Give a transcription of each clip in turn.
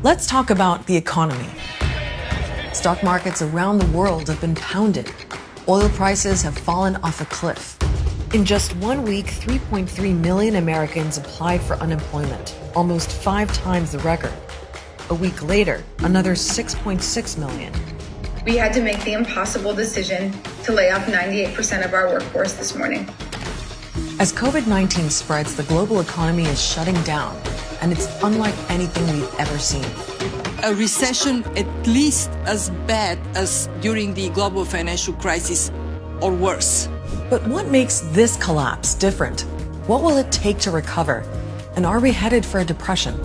Let's talk about the economy. Stock markets around the world have been pounded. Oil prices have fallen off a cliff. In just 1 week, 3.3 million Americans applied for unemployment, almost 5 times the record. A week later, another 6.6 million. We had to make the impossible decision to lay off 98% of our workforce this morning. As COVID-19 spreads, the global economy is shutting down, and it's unlike anything we've ever seen. A recession at least as bad as during the global financial crisis or worse. But what makes this collapse different? What will it take to recover? And are we headed for a depression?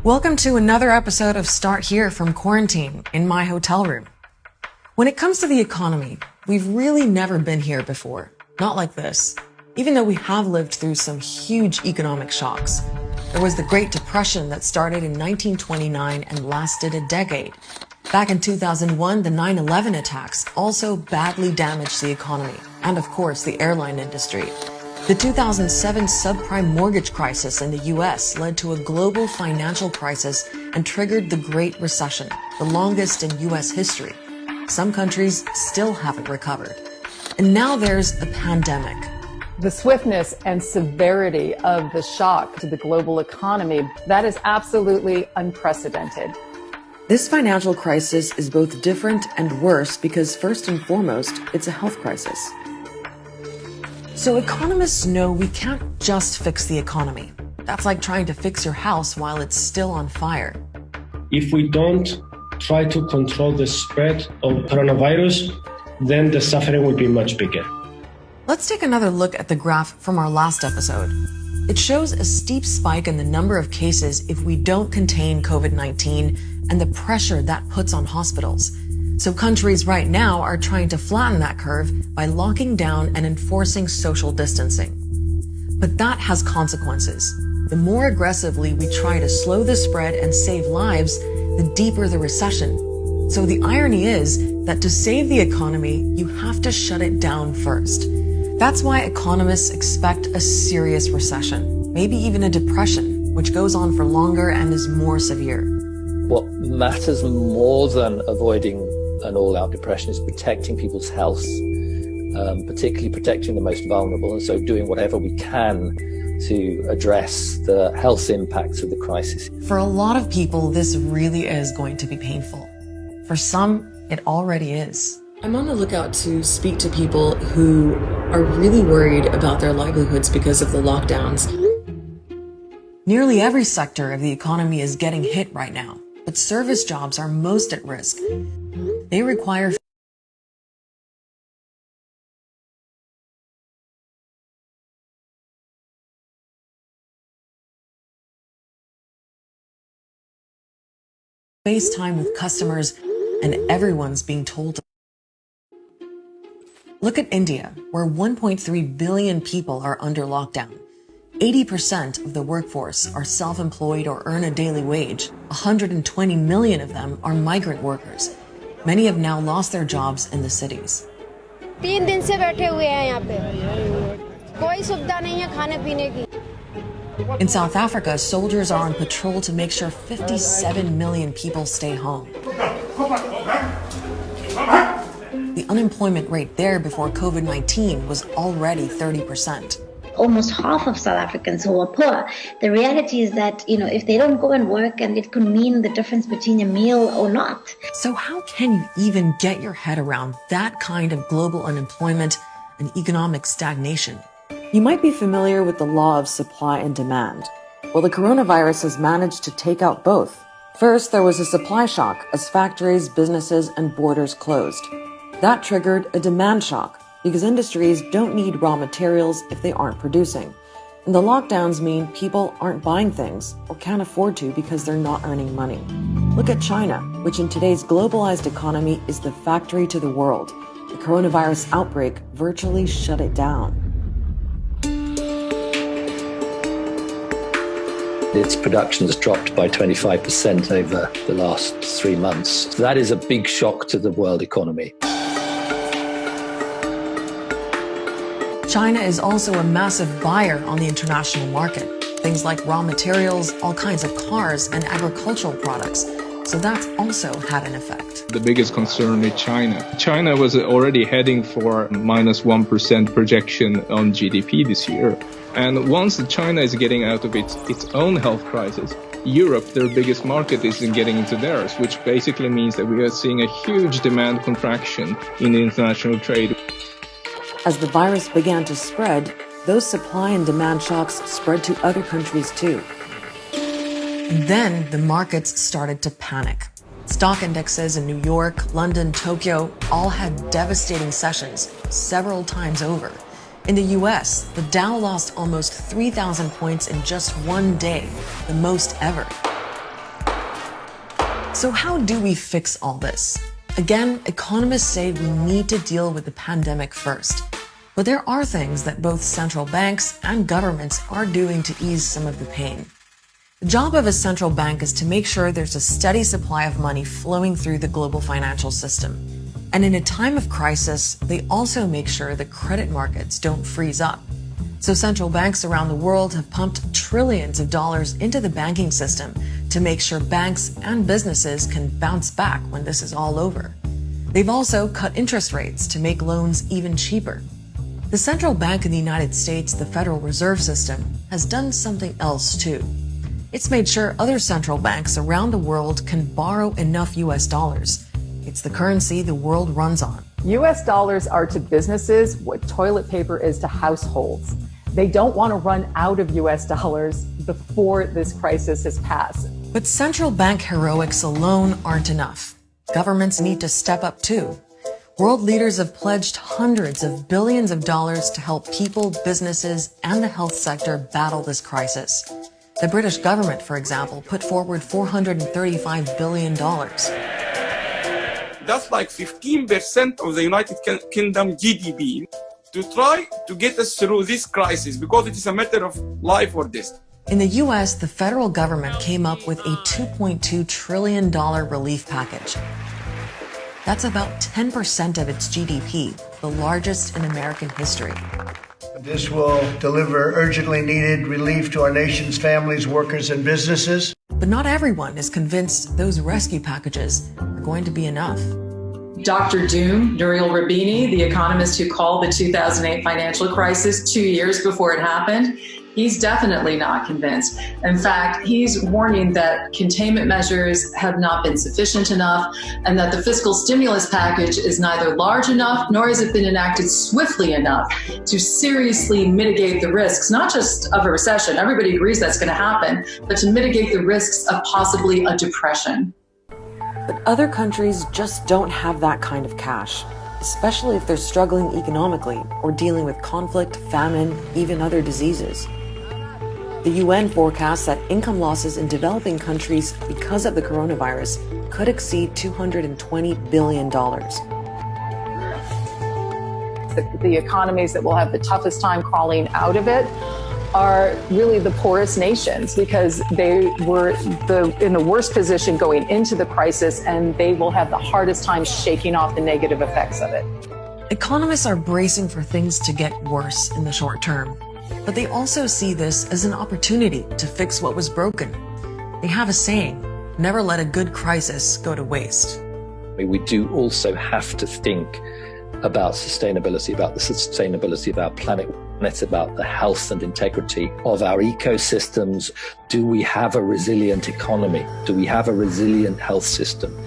Welcome to another episode of Start Here from quarantine in my hotel room. When it comes to the economy, we've really never been here before. Not like this. Even though we have lived through some huge economic shocks. There was the Great Depression that started in 1929 and lasted a decade. Back in 2001, the 9/11 attacks also badly damaged the economy and, of course, the airline industry. The 2007 subprime mortgage crisis in the US led to a global financial crisis and triggered the Great Recession, the longest in US history. Some countries still haven't recovered. And now there's a pandemic. The swiftness and severity of the shock to the global economy, that is absolutely unprecedented. This financial crisis is both different and worse because, first and foremost, it's a health crisis. So economists know we can't just fix the economy. That's like trying to fix your house while it's still on fire. If we don't try to control the spread of coronavirus, then the suffering will be much bigger. Let's take another look at the graph from our last episode. It shows a steep spike in the number of cases if we don't contain COVID-19 and the pressure that puts on hospitals. So countries right now are trying to flatten that curve by locking down and enforcing social distancing. But that has consequences. The more aggressively we try to slow the spread and save lives, the deeper the recession. So the irony is that to save the economy, you have to shut it down first. That's why economists expect a serious recession, maybe even a depression, which goes on for longer and is more severe. What matters more than avoiding an all-out depression is protecting people's health, particularly protecting the most vulnerable, and so doing whatever we can to address the health impacts of the crisis. For a lot of people, this really is going to be painful. For some, it already is. I'm on the lookout to speak to people who are really worried about their livelihoods because of the lockdowns. Nearly every sector of the economy is getting hit right now, but service jobs are most at risk. They require face time with customers, and everyone's being told to. Look at India, where 1.3 billion people are under lockdown. 80% of the workforce are self-employed or earn a daily wage. 120 million of them are migrant workers. Many have now lost their jobs in the cities. 3 दिन से बैठे हुए हैं यहाँ पे कोई सुविधा नहीं है खाने पीने की. In South Africa, soldiers are on patrol to make sure 57 million people stay home. The unemployment rate there before COVID-19 was already 30%. Almost half of South Africans who are poor. The reality is that, if they don't go and work, and it could mean the difference between a meal or not. So how can you even get your head around that kind of global unemployment and economic stagnation? You might be familiar with the law of supply and demand. Well, the coronavirus has managed to take out both. First, there was a supply shock as factories, businesses, and borders closed. That triggered a demand shock because industries don't need raw materials if they aren't producing. And the lockdowns mean people aren't buying things or can't afford to because they're not earning money. Look at China, which in today's globalized economy is the factory to the world. The coronavirus outbreak virtually shut it down. Its production has dropped by 25% over the last 3 months. That is a big shock to the world economy. China is also a massive buyer on the international market. Things like raw materials, all kinds of cars, and agricultural products. So that's also had an effect. The biggest concern is China. China was already heading for -1% projection on GDP this year. And once China is getting out of its own health crisis, Europe, their biggest market, isn't getting into theirs, which basically means that we are seeing a huge demand contraction in the international trade. As the virus began to spread, those supply and demand shocks spread to other countries too. And then the markets started to panic. Stock indexes in New York, London, Tokyo all had devastating sessions several times over. In the US, the Dow lost almost 3,000 points in just one day, the most ever. So how do we fix all this? Again, economists say we need to deal with the pandemic first. But there are things that both central banks and governments are doing to ease some of the pain. The job of a central bank is to make sure there's a steady supply of money flowing through the global financial system. And in a time of crisis, they also make sure the credit markets don't freeze up. So central banks around the world have pumped trillions of dollars into the banking system to make sure banks and businesses can bounce back when this is all over. They've also cut interest rates to make loans even cheaper. The central bank in the United States, the Federal Reserve System, has done something else too. It's made sure other central banks around the world can borrow enough US dollars. It's the currency the world runs on. US dollars are to businesses what toilet paper is to households. They don't want to run out of US dollars before this crisis has passed. But central bank heroics alone aren't enough. Governments need to step up too. World leaders have pledged hundreds of billions of dollars to help people, businesses, and the health sector battle this crisis. The British government, for example, put forward $435 billion. That's like 15% of the United Kingdom GDP to try to get us through this crisis because it is a matter of life or death. In the US, the federal government came up with a $2.2 trillion relief package. That's about 10% of its GDP, the largest in American history. This will deliver urgently needed relief to our nation's families, workers, and businesses. But not everyone is convinced those rescue packages are going to be enough. Dr. Doom, Nouriel Roubini, the economist who called the 2008 financial crisis 2 years before it happened, he's definitely not convinced. In fact, he's warning that containment measures have not been sufficient enough and that the fiscal stimulus package is neither large enough nor has it been enacted swiftly enough to seriously mitigate the risks, not just of a recession, everybody agrees that's going to happen, but to mitigate the risks of possibly a depression. But other countries just don't have that kind of cash, especially if they're struggling economically or dealing with conflict, famine, even other diseases. The UN forecasts that income losses in developing countries because of the coronavirus could exceed $220 billion. The economies that will have the toughest time crawling out of it are really the poorest nations because they were in the worst position going into the crisis, and they will have the hardest time shaking off the negative effects of it. Economists are bracing for things to get worse in the short term, but they also see this as an opportunity to fix what was broken. They have a saying, never let a good crisis go to waste. We do also have to think about sustainability, about the sustainability of our planet. It's about the health and integrity of our ecosystems. Do we have a resilient economy? Do we have a resilient health system?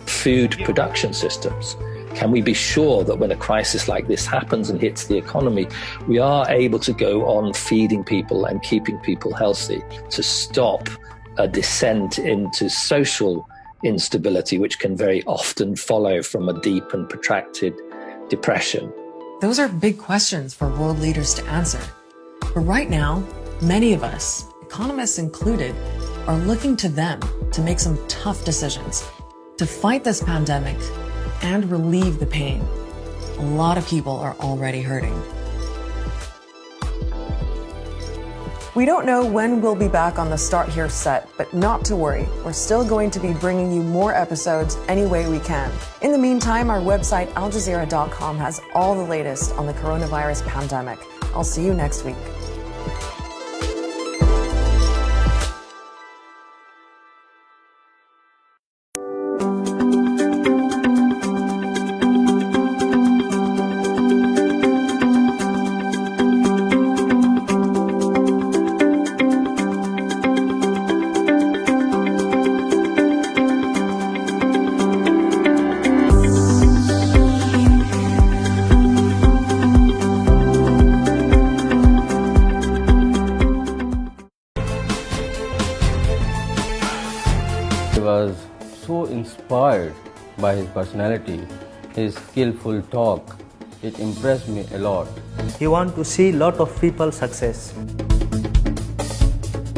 Food production systems? Can we be sure that when a crisis like this happens and hits the economy, we are able to go on feeding people and keeping people healthy to stop a descent into social instability, which can very often follow from a deep and protracted depression? Those are big questions for world leaders to answer. But right now, many of us, economists included, are looking to them to make some tough decisions to fight this pandemic and relieve the pain. A lot of people are already hurting. We don't know when we'll be back on the Start Here set, but not to worry. We're still going to be bringing you more episodes any way we can. In the meantime, our website, aljazeera.com, has all the latest on the coronavirus pandemic. I'll see you next week. I was so inspired by his personality, his skillful talk. It impressed me a lot. He wants to see a lot of people success.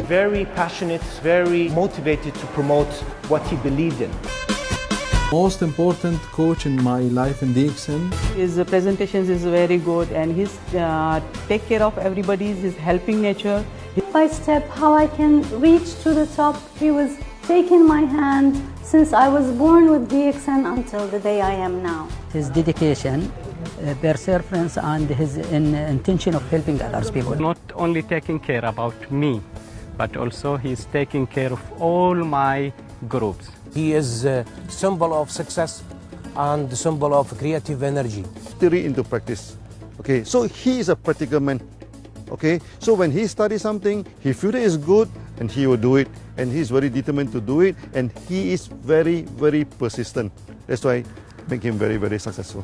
Very passionate, very motivated to promote what he believed in. Most important coach in my life in DXN. His presentations is very good and his take care of everybody, his helping nature. Step by step how I can reach to the top. He was taking my hand since I was born with DXN until the day I am now. His dedication, perseverance and his intention of helping others people. Not only taking care about me, but also he's taking care of all my groups. He is a symbol of success and the symbol of creative energy. Theory into practice. Okay, so he is a practical man. Okay, so when he studies something, he feels it is good and he will do it, and he is very determined to do it, and he is very, very persistent. That's why make him very, very successful.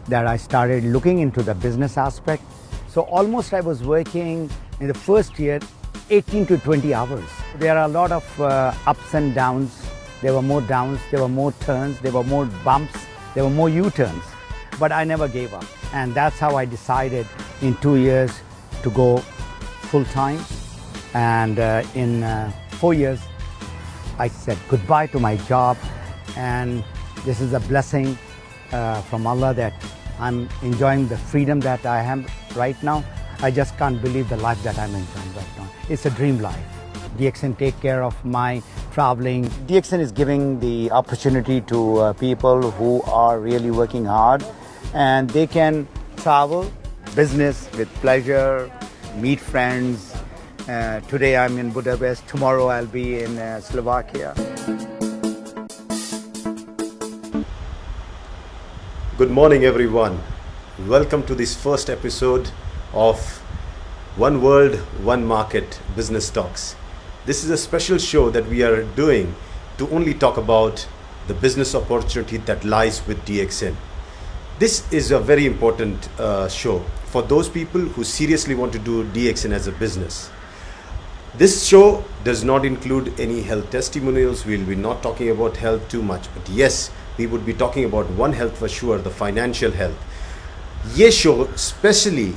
That I started looking into the business aspect. So almost I was working in the first year 18 to 20 hours. There are a lot of ups and downs. There were more downs, there were more turns, there were more bumps, there were more U-turns. But I never gave up. And that's how I decided in 2 years to go full-time. And in 4 years, I said goodbye to my job. And this is a blessing from Allah that I'm enjoying the freedom that I have right now. I just can't believe the life that I'm enjoying right now. It's a dream life. DXN take care of my traveling. DXN is giving the opportunity to people who are really working hard, and they can travel, business with pleasure, meet friends. Today I'm in Budapest, tomorrow I'll be in Slovakia. Good morning everyone. Welcome to this first episode of One World, One Market Business Talks. This is a special show that we are doing to only talk about the business opportunity that lies with DXN. This is a very important show for those people who seriously want to do DXN as a business. This show does not include any health testimonials. We'll be not talking about health too much, but yes, we would be talking about one health for sure, the financial health. ये show specially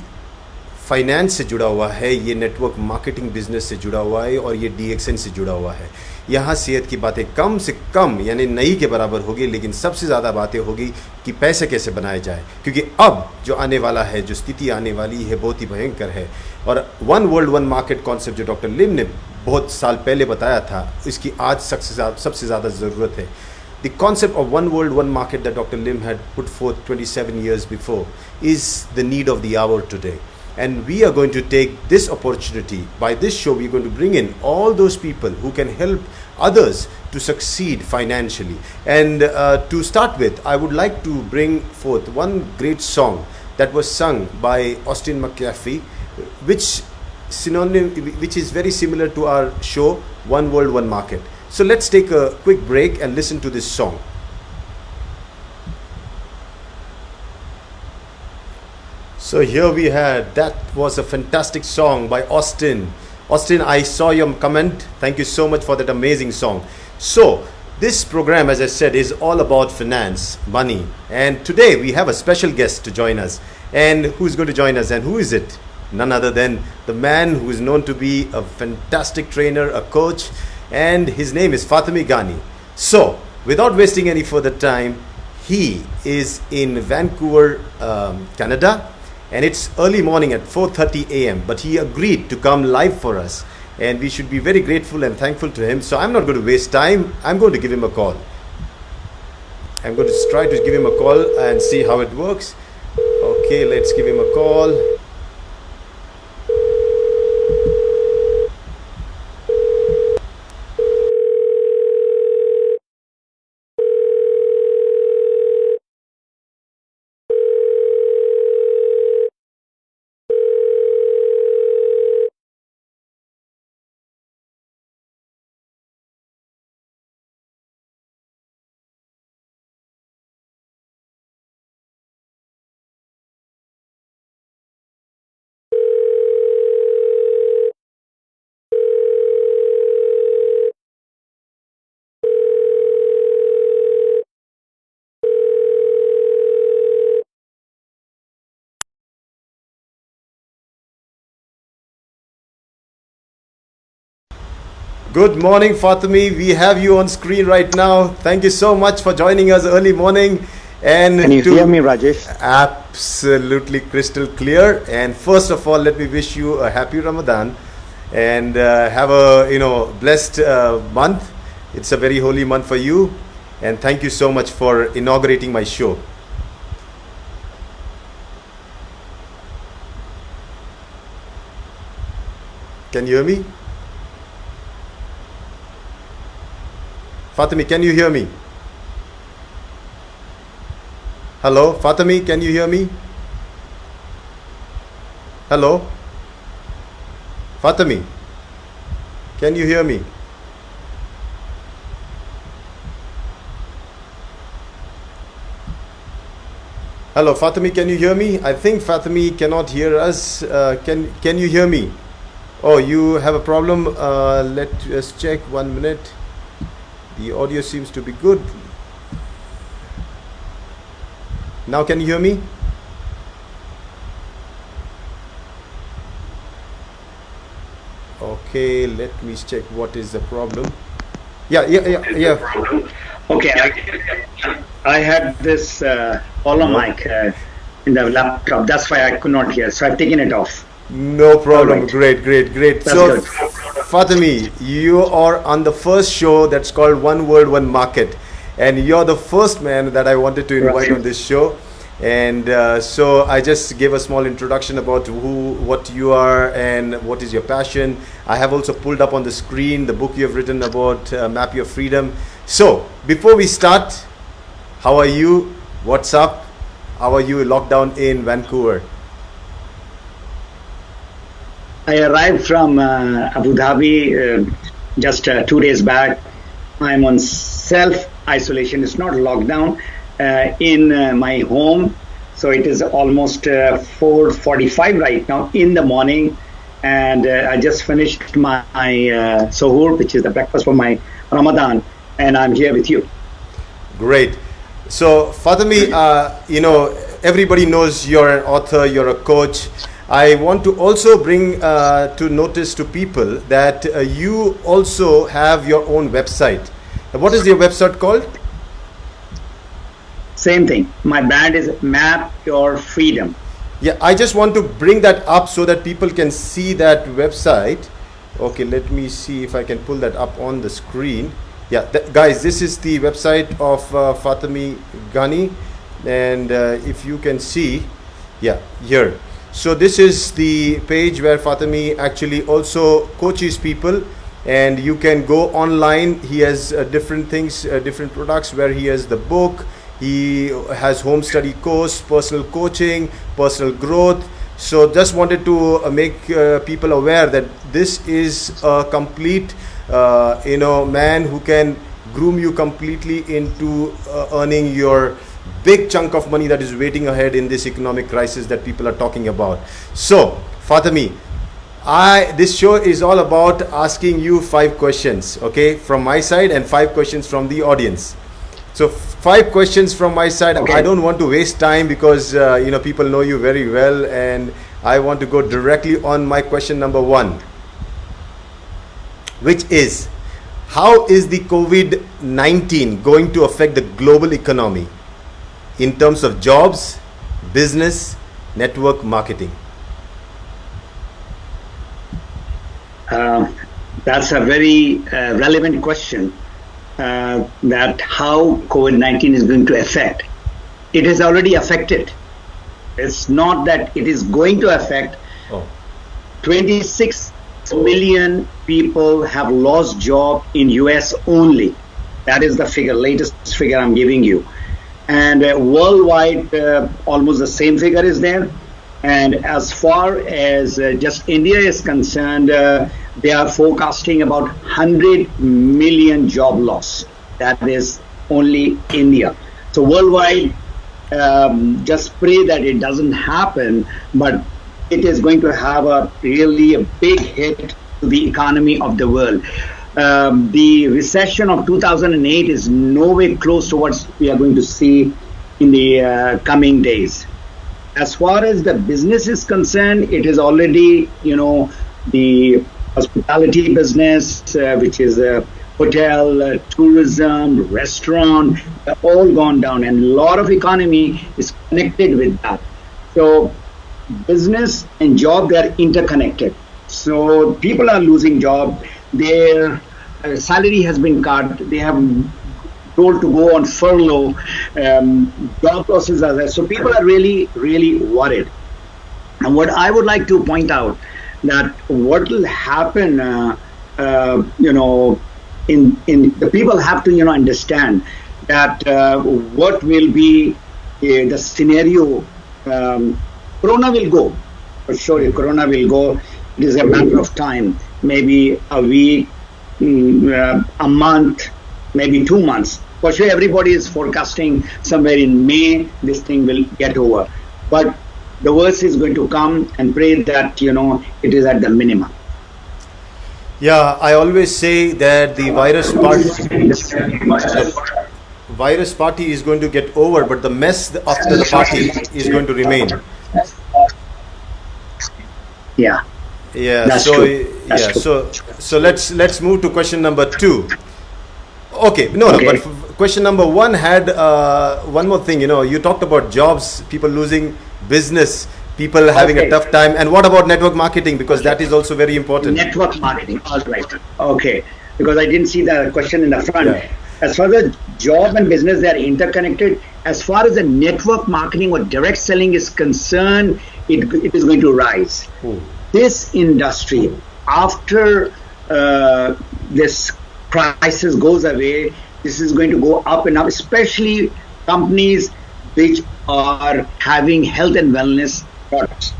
finance से जुड़ा हुआ है, ये network marketing business से जुड़ा हुआ है और ये DXN से जुड़ा हुआ है. यहाँ सेहत की बातें कम से कम यानी नहीं के बराबर होगी, लेकिन सबसे ज़्यादा बातें होगी कि पैसे कैसे बनाए जाए, क्योंकि अब जो आने वाला है, जो स्थिति आने वाली है, बहुत ही भयंकर है. और one world one market concept जो डॉक्टर लिम ने बहुत साल पहले बताया था, इसकी आज सबसे ज़्यादा ज़रूरत है. The concept of one world, one market that Dr. Lim had put forth 27 years before is the need of the hour today. And we are going to take this opportunity. By this show, we're going to bring in all those people who can help others to succeed financially. And to start with, I would like to bring forth one great song that was sung by Austin McAfee, which is very similar to our show, One World, One Market. So let's take a quick break and listen to this song. So here we had, that was a fantastic song by Austin. Austin, I saw your comment. Thank you so much for that amazing song. So this program, as I said, is all about finance, money. And today we have a special guest to join us. And who's going to join us? And who is it? None other than the man who is known to be a fantastic trainer, a coach, and his name is FATEMI GHANI. So without wasting any further time, he is in Vancouver, Canada, and it's early morning at 4:30 a.m. but he agreed to come live for us and we should be very grateful and thankful to him. So I'm not going to waste time. I'm going to give him a call. I'm going to try to give him a call and see how it works. Okay, let's give him a call. Good morning, Fatemi. We have you on screen right now. Thank you so much for joining us early morning. And can you hear me, Rajesh? Absolutely crystal clear. And first of all, let me wish you a happy Ramadan and have a blessed month. It's a very holy month for you. And thank you so much for inaugurating my show. Can you hear me? Fatemi, can you hear me? Hello, Fatemi, can you hear me? Hello? Fatemi, can you hear me? Hello, Fatemi, can you hear me? I think Fatemi cannot hear us. Can you hear me? Oh, you have a problem? Let us check 1 minute. The audio seems to be good. Now can you hear me? Okay, let me check what is the problem. Yeah. Okay, I had this hollow mic in the laptop. That's why I could not hear. So I've taken it off. No problem. Right. Great. That's So, good. Fatemi, you are on the first show that's called One World, One Market. And you're the first man that I wanted to invite on this show. And so I just gave a small introduction about what you are and what is your passion. I have also pulled up on the screen the book you have written about Map Your Freedom. So before we start, how are you? What's up? How are you locked down in Vancouver? I arrived from Abu Dhabi just 2 days back. I'm on self-isolation. It's not lockdown in my home. So it is almost 4:45 right now in the morning. And I just finished my suhoor, which is the breakfast for my Ramadan. And I'm here with you. Great. So Fatemi, everybody knows you're an author, you're a coach. I want to also bring to notice to people that you also have your own website. What is your website called? Same thing. My brand is Map Your Freedom. Yeah, I just want to bring that up so that people can see that website. Okay, let me see if I can pull that up on the screen. Yeah, guys, this is the website of FATEMI GHANI. And if you can see, yeah, here. So this is the page where Fatemi actually also coaches people, and you can go online. He has different things, different products where he has the book, he has home study course, personal coaching, personal growth. So just wanted to make people aware that this is a complete man who can groom you completely into earning your big chunk of money that is waiting ahead in this economic crisis that people are talking about. So, Fatemi, this show is all about asking you 5 questions, okay, from my side, and 5 questions from the audience. So 5 questions from my side. Okay. I don't want to waste time because people know you very well, and I want to go directly on my question number 1, which is, how is the COVID-19 going to affect the global economy in terms of jobs, business, network marketing? That's a very relevant question. That how COVID-19 is going to affect. It has already affected. It's not that it is going to affect. 26 million people have lost job in US only. That is the figure, latest figure I'm giving you. And worldwide, almost the same figure is there. And as far as just India is concerned, they are forecasting about 100 million job loss. That is only India. So worldwide, just pray that it doesn't happen, but it is going to have a big hit to the economy of the world. The recession of 2008 is nowhere close to what we are going to see in the coming days. As far as the business is concerned, it is already, the hospitality business, which is hotel, tourism, restaurant, all gone down, and a lot of economy is connected with that. So business and job, they are interconnected. So people are losing job, their salary has been cut, they have told to go on furlough, job losses are there. So people are really, really worried. And what I would like to point out that what will happen, in the people have to, understand that what will be the scenario. Corona will go, for sure. Corona will go. It is a matter of time, maybe a week, a month, maybe 2 months. For sure, everybody is forecasting somewhere in May, this thing will get over. But the worst is going to come, and pray that, it is at the minimum. Yeah, I always say that the virus party is going to get over, but the mess after the party is going to remain. Yeah. Yeah. That's so true. That's yeah. true. So let's move to question number 2. Okay. No. But question number 1 had one more thing. You talked about jobs, people losing business, people having a tough time, and what about network marketing? Because that is also very important. Network marketing. All right. Okay. Because I didn't see the question in the front. Yeah. As far as job and business, they are interconnected. As far as the network marketing or direct selling is concerned, it is going to rise. This industry, after this crisis goes away, this is going to go up and up, especially companies which are having health and wellness products.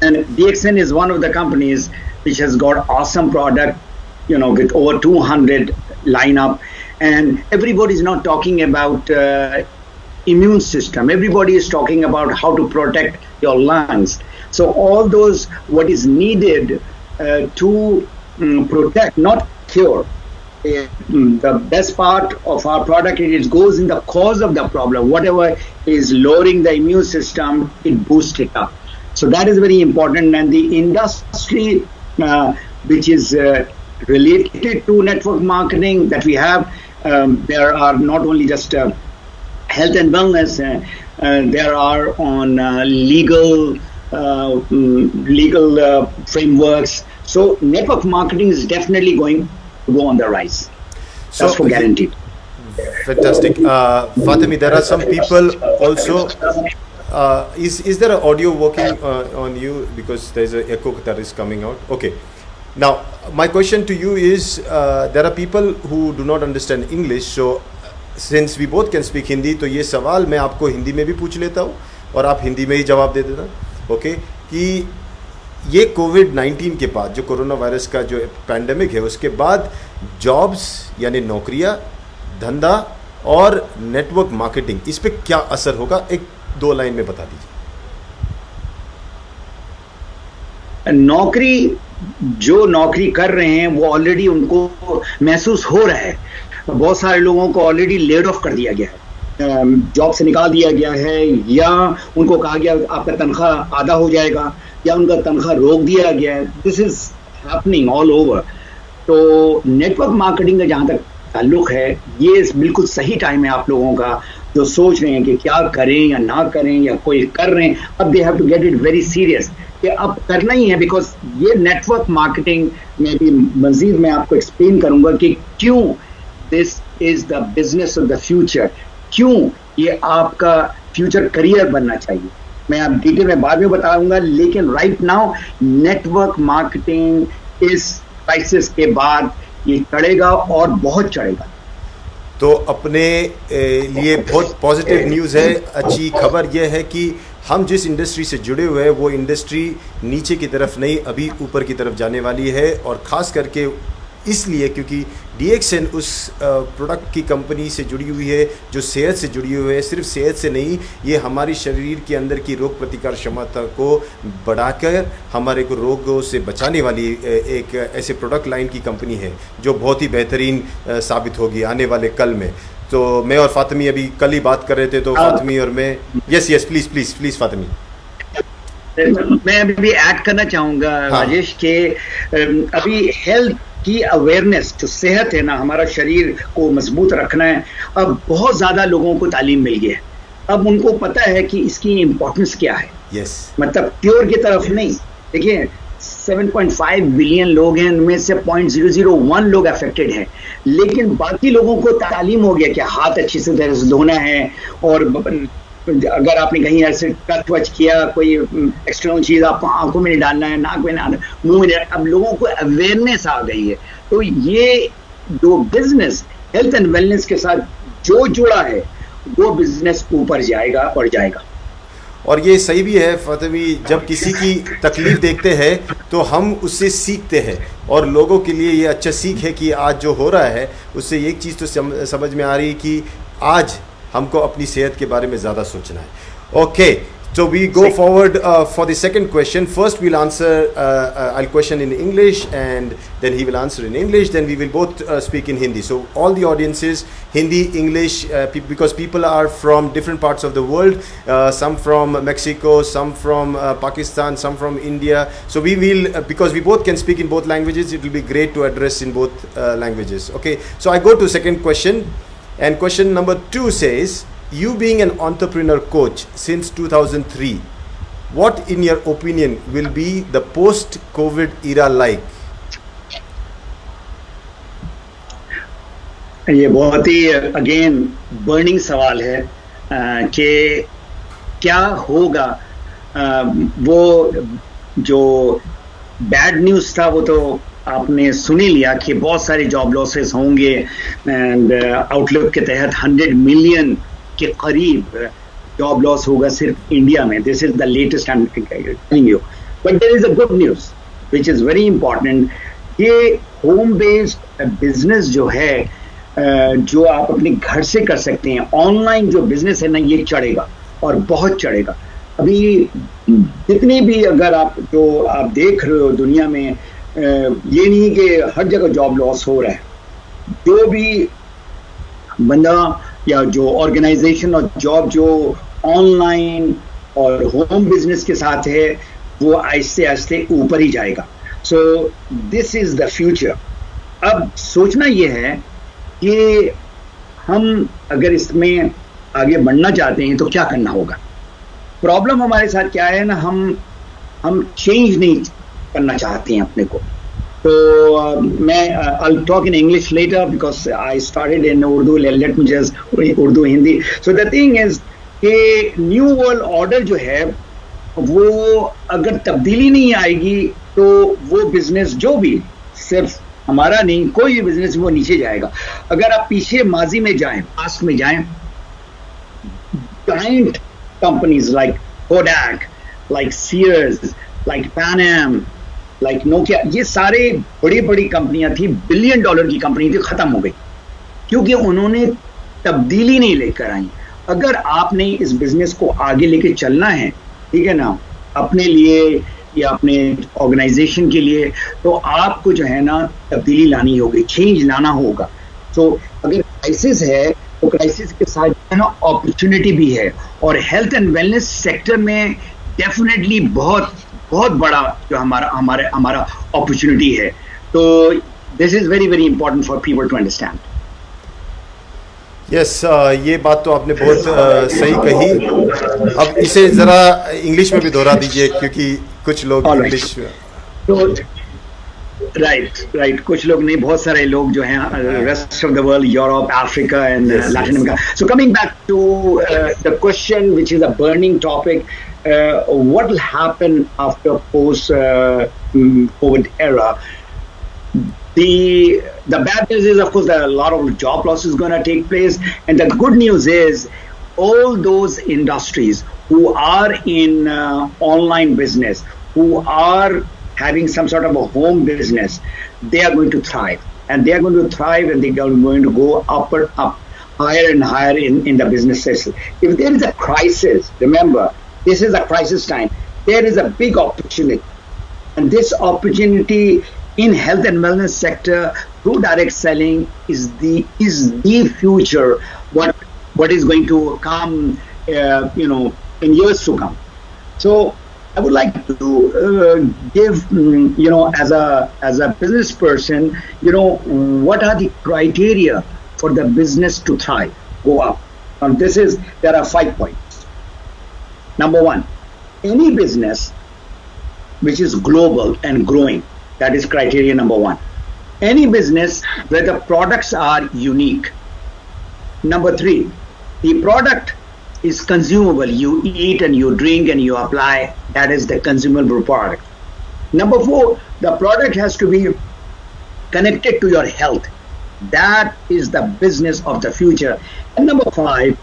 And DXN is one of the companies which has got awesome product, with over 200 lineup. And everybody is not talking about immune system. Everybody is talking about how to protect your lungs. So all those, what is needed to protect, not cure. The best part of our product, it goes in the cause of the problem. Whatever is lowering the immune system, it boosts it up. So that is very important. And the industry which is related to network marketing that we have, there are not only just health and wellness, there are on legal frameworks. So network marketing is definitely going to go on the rise. That's for guaranteed. Fantastic. Fatemi, there are some people also. Is there an audio working on you? Because there's an echo that is coming out. Okay. Now, my question to you is, there are people who do not understand English. So, since we both can speak Hindi, तो ये सवाल मैं आपको हिंदी में भी पूछ लेता हूँ और आप हिंदी में ही जवाब दे देना. ओके, कि ये कोविड-19 के बाद जो कोरोना वायरस का जो पैंडेमिक है, उसके बाद जॉब्स यानी नौकरियां, धंधा और नेटवर्क मार्केटिंग, इस पे क्या असर होगा, 1-2 लाइन में बता दीजिए. नौकरी, जो नौकरी कर रहे हैं वो ऑलरेडी उनको महसूस हो रहा है. बहुत सारे लोगों को ऑलरेडी लेड ऑफ कर दिया गया है, जॉब से निकाल दिया गया है, या उनको कहा गया आपका तनख्वाह आधा हो जाएगा, या उनका तनख्वाह रोक दिया गया है. This is happening all over. तो नेटवर्क मार्केटिंग का जहाँ तक ताल्लुक है, ये बिल्कुल सही टाइम है आप लोगों का जो सोच रहे हैं कि क्या करें या ना करें, या कोई कर रहे हैं. अब they have to get it very serious. कि अब करना ही है, बिकॉज ये नेटवर्क मार्केटिंग में भी मजीद मैं आपको एक्सप्लेन करूंगा कि क्यों this is the business of the future, क्यों ये आपका फ्यूचर करियर बनना चाहिए। मैं आप डिटेल में बाद में बताऊंगा, लेकिन राइट नाउ नेटवर्क मार्केटिंग इस क्राइसिस के बाद ये चढ़ेगा और बहुत चढ़ेगा। तो अपने लिए बहुत पॉजिटिव न्यूज़ है। अच्छी खबर यह है कि हम जिस इंडस्ट्री से जुड़े हुए हैं वो इंडस्ट्री नीचे की तरफ नहीं, अभी ऊपर की तरफ जाने वाली है, और ख़ास करके इसलिए क्योंकि DXN उस प्रोडक्ट की कंपनी से जुड़ी हुई है जो सेहत से जुड़ी हुई है। सिर्फ सेहत से नहीं, ये हमारी शरीर के अंदर की रोग प्रतिकार क्षमता को बढ़ाकर हमारे को रोगों से बचाने वाली एक ऐसे प्रोडक्ट लाइन की कंपनी है जो बहुत ही बेहतरीन साबित होगी आने वाले कल में। तो मैं और फातिमी अभी कल ही बात कर रहे थे, तो फातिमी और मैं यस प्लीज़ फातिमी। मैं अभी ऐड करना चाहूँगा राजेश के अभी हेल्थ की अवेयरनेस, जो सेहत है ना, हमारा शरीर को मजबूत रखना है, अब बहुत ज़्यादा लोगों को तालीम मिल गई है। अब उनको पता है कि इसकी इम्पोर्टेंस क्या है। मतलब क्योर की तरफ नहीं। देखिए 7.5 बिलियन लोग हैं, उनमें से 0.001 लोग अफेक्टेड हैं, लेकिन बाकी लोगों को तालीम हो गया कि हाथ अच्छे से धोना है, और अगर आपने कहीं ऐसे टच वच किया, कोई एक्सटर्नल चीज आप आंखों में नहीं डालना है, नाक में नहीं डालना, मुंह में नहीं, अब लोगों को अवेयरनेस आ गई है। तो ये जो बिजनेस हेल्थ एंड वेलनेस के साथ जो जुड़ा है वो बिजनेस ऊपर जाएगा और जाएगा। और ये सही भी है फातिमी, जब किसी की तकलीफ देखते हैं तो हम उससे सीखते हैं, और लोगों के लिए ये अच्छा सीख है कि आज जो हो रहा है उससे एक चीज़ तो समझ में आ रही है कि आज हमको अपनी सेहत के बारे में ज़्यादा सोचना है। Okay, so we go forward for the second question. First we'll answer, I'll question in English and then he will answer in English, then we will both speak in Hindi. So all the audiences, Hindi, English, because people are from different parts of the world, some from Mexico, some from Pakistan, some from India. So we will, because we both can speak in both languages, it will be great to address in both languages. Okay, so I go to second question, and question number 2 says, you being an entrepreneur coach since 2003, what in your opinion will be the post-COVID era like? ये बहुत ही again burning सवाल है कि क्या होगा। वो जो bad news था वो तो आपने सुन ही लिया कि बहुत सारे जॉब लॉसेस होंगे, एंड आउटलुक के तहत 100 मिलियन के करीब जॉब लॉस होगा सिर्फ इंडिया में। This is the latest I am telling you, but there is a good news which is very important. ये होम बेस्ड बिजनेस जो है, जो आप अपने घर से कर सकते हैं, ऑनलाइन जो बिजनेस है ना, ये चढ़ेगा और बहुत चढ़ेगा। अभी जितनी भी अगर आप देख रहे हो दुनिया में, ये नहीं कि हर जगह जॉब लॉस हो रहा है। जो भी बंदा या जो ऑर्गेनाइजेशन और जॉब जो ऑनलाइन और होम बिजनेस के साथ है, वो आहिस्ते आहिस्ते ऊपर ही जाएगा। So this is the future. अब सोचना ये है कि हम अगर इसमें आगे बढ़ना चाहते हैं तो क्या करना होगा। प्रॉब्लम हमारे साथ क्या है ना, हम चेंज नहीं करना चाहते हैं अपने को। तो मैं I'll talk in English later because I started in Urdu. Let me just Urdu Hindi. So the thing is कि न्यू वर्ल्ड ऑर्डर जो है वो अगर तब्दीली नहीं आएगी तो वो बिजनेस जो भी, सिर्फ हमारा नहीं, कोई भी बिजनेस वो नीचे जाएगा। अगर आप पीछे माजी में जाएं, पास्ट में जाएं, giant companies like Kodak, like Sears, like Pan Am, like Nokia, ये सारे बड़ी बड़ी कंपनियां थी, $बिलियन की कंपनी थी, खत्म हो गई क्योंकि उन्होंने तब्दीली नहीं लेकर आई। अगर आपने इस बिजनेस को आगे लेके चलना है, ठीक है ना, अपने लिए या अपने ऑर्गेनाइजेशन के लिए, तो आपको जो है ना तब्दीली लानी होगी, चेंज लाना होगा। तो अगर क्राइसिस है तो क्राइसिस के साथ है ना अपॉर्चुनिटी भी है, और हेल्थ एंड वेलनेस सेक्टर में डेफिनेटली बहुत बहुत बड़ा जो हमारा अपॉर्चुनिटी है। तो this is very very important for people to understand. Yes, ये बात तो आपने बहुत सही कही। अब इसे ज़रा इंग्लिश में भी दोहरा दीजिए, क्योंकि कुछ लोग इंग्लिश तो right कुछ लोग नहीं, बहुत सारे लोग जो हैं rest of the world, Europe, Africa and Latin America. So coming back to the question, which is a burning topic, what will happen after post COVID era? The bad news is, of course, that a lot of job loss is going to take place, and the good news is all those industries who are in online business, who are having some sort of a home business, they are going to thrive, and they are going to thrive, and they are going to go up, higher and higher in the businesses. If there is a crisis, remember, this is a crisis time. There is a big opportunity, and this opportunity in health and wellness sector through direct selling is the future. What is going to come, in years to come. So I would like to give, as a business person, what are the criteria for the business to thrive, go up? And there are 5 points. Number 1, any business which is global and growing, that is criteria number 1. Any business where the products are unique. Number 3, the product is consumable. You eat and you drink and you apply. That is the consumable product. Number 4, the product has to be connected to your health. That is the business of the future. And number 5,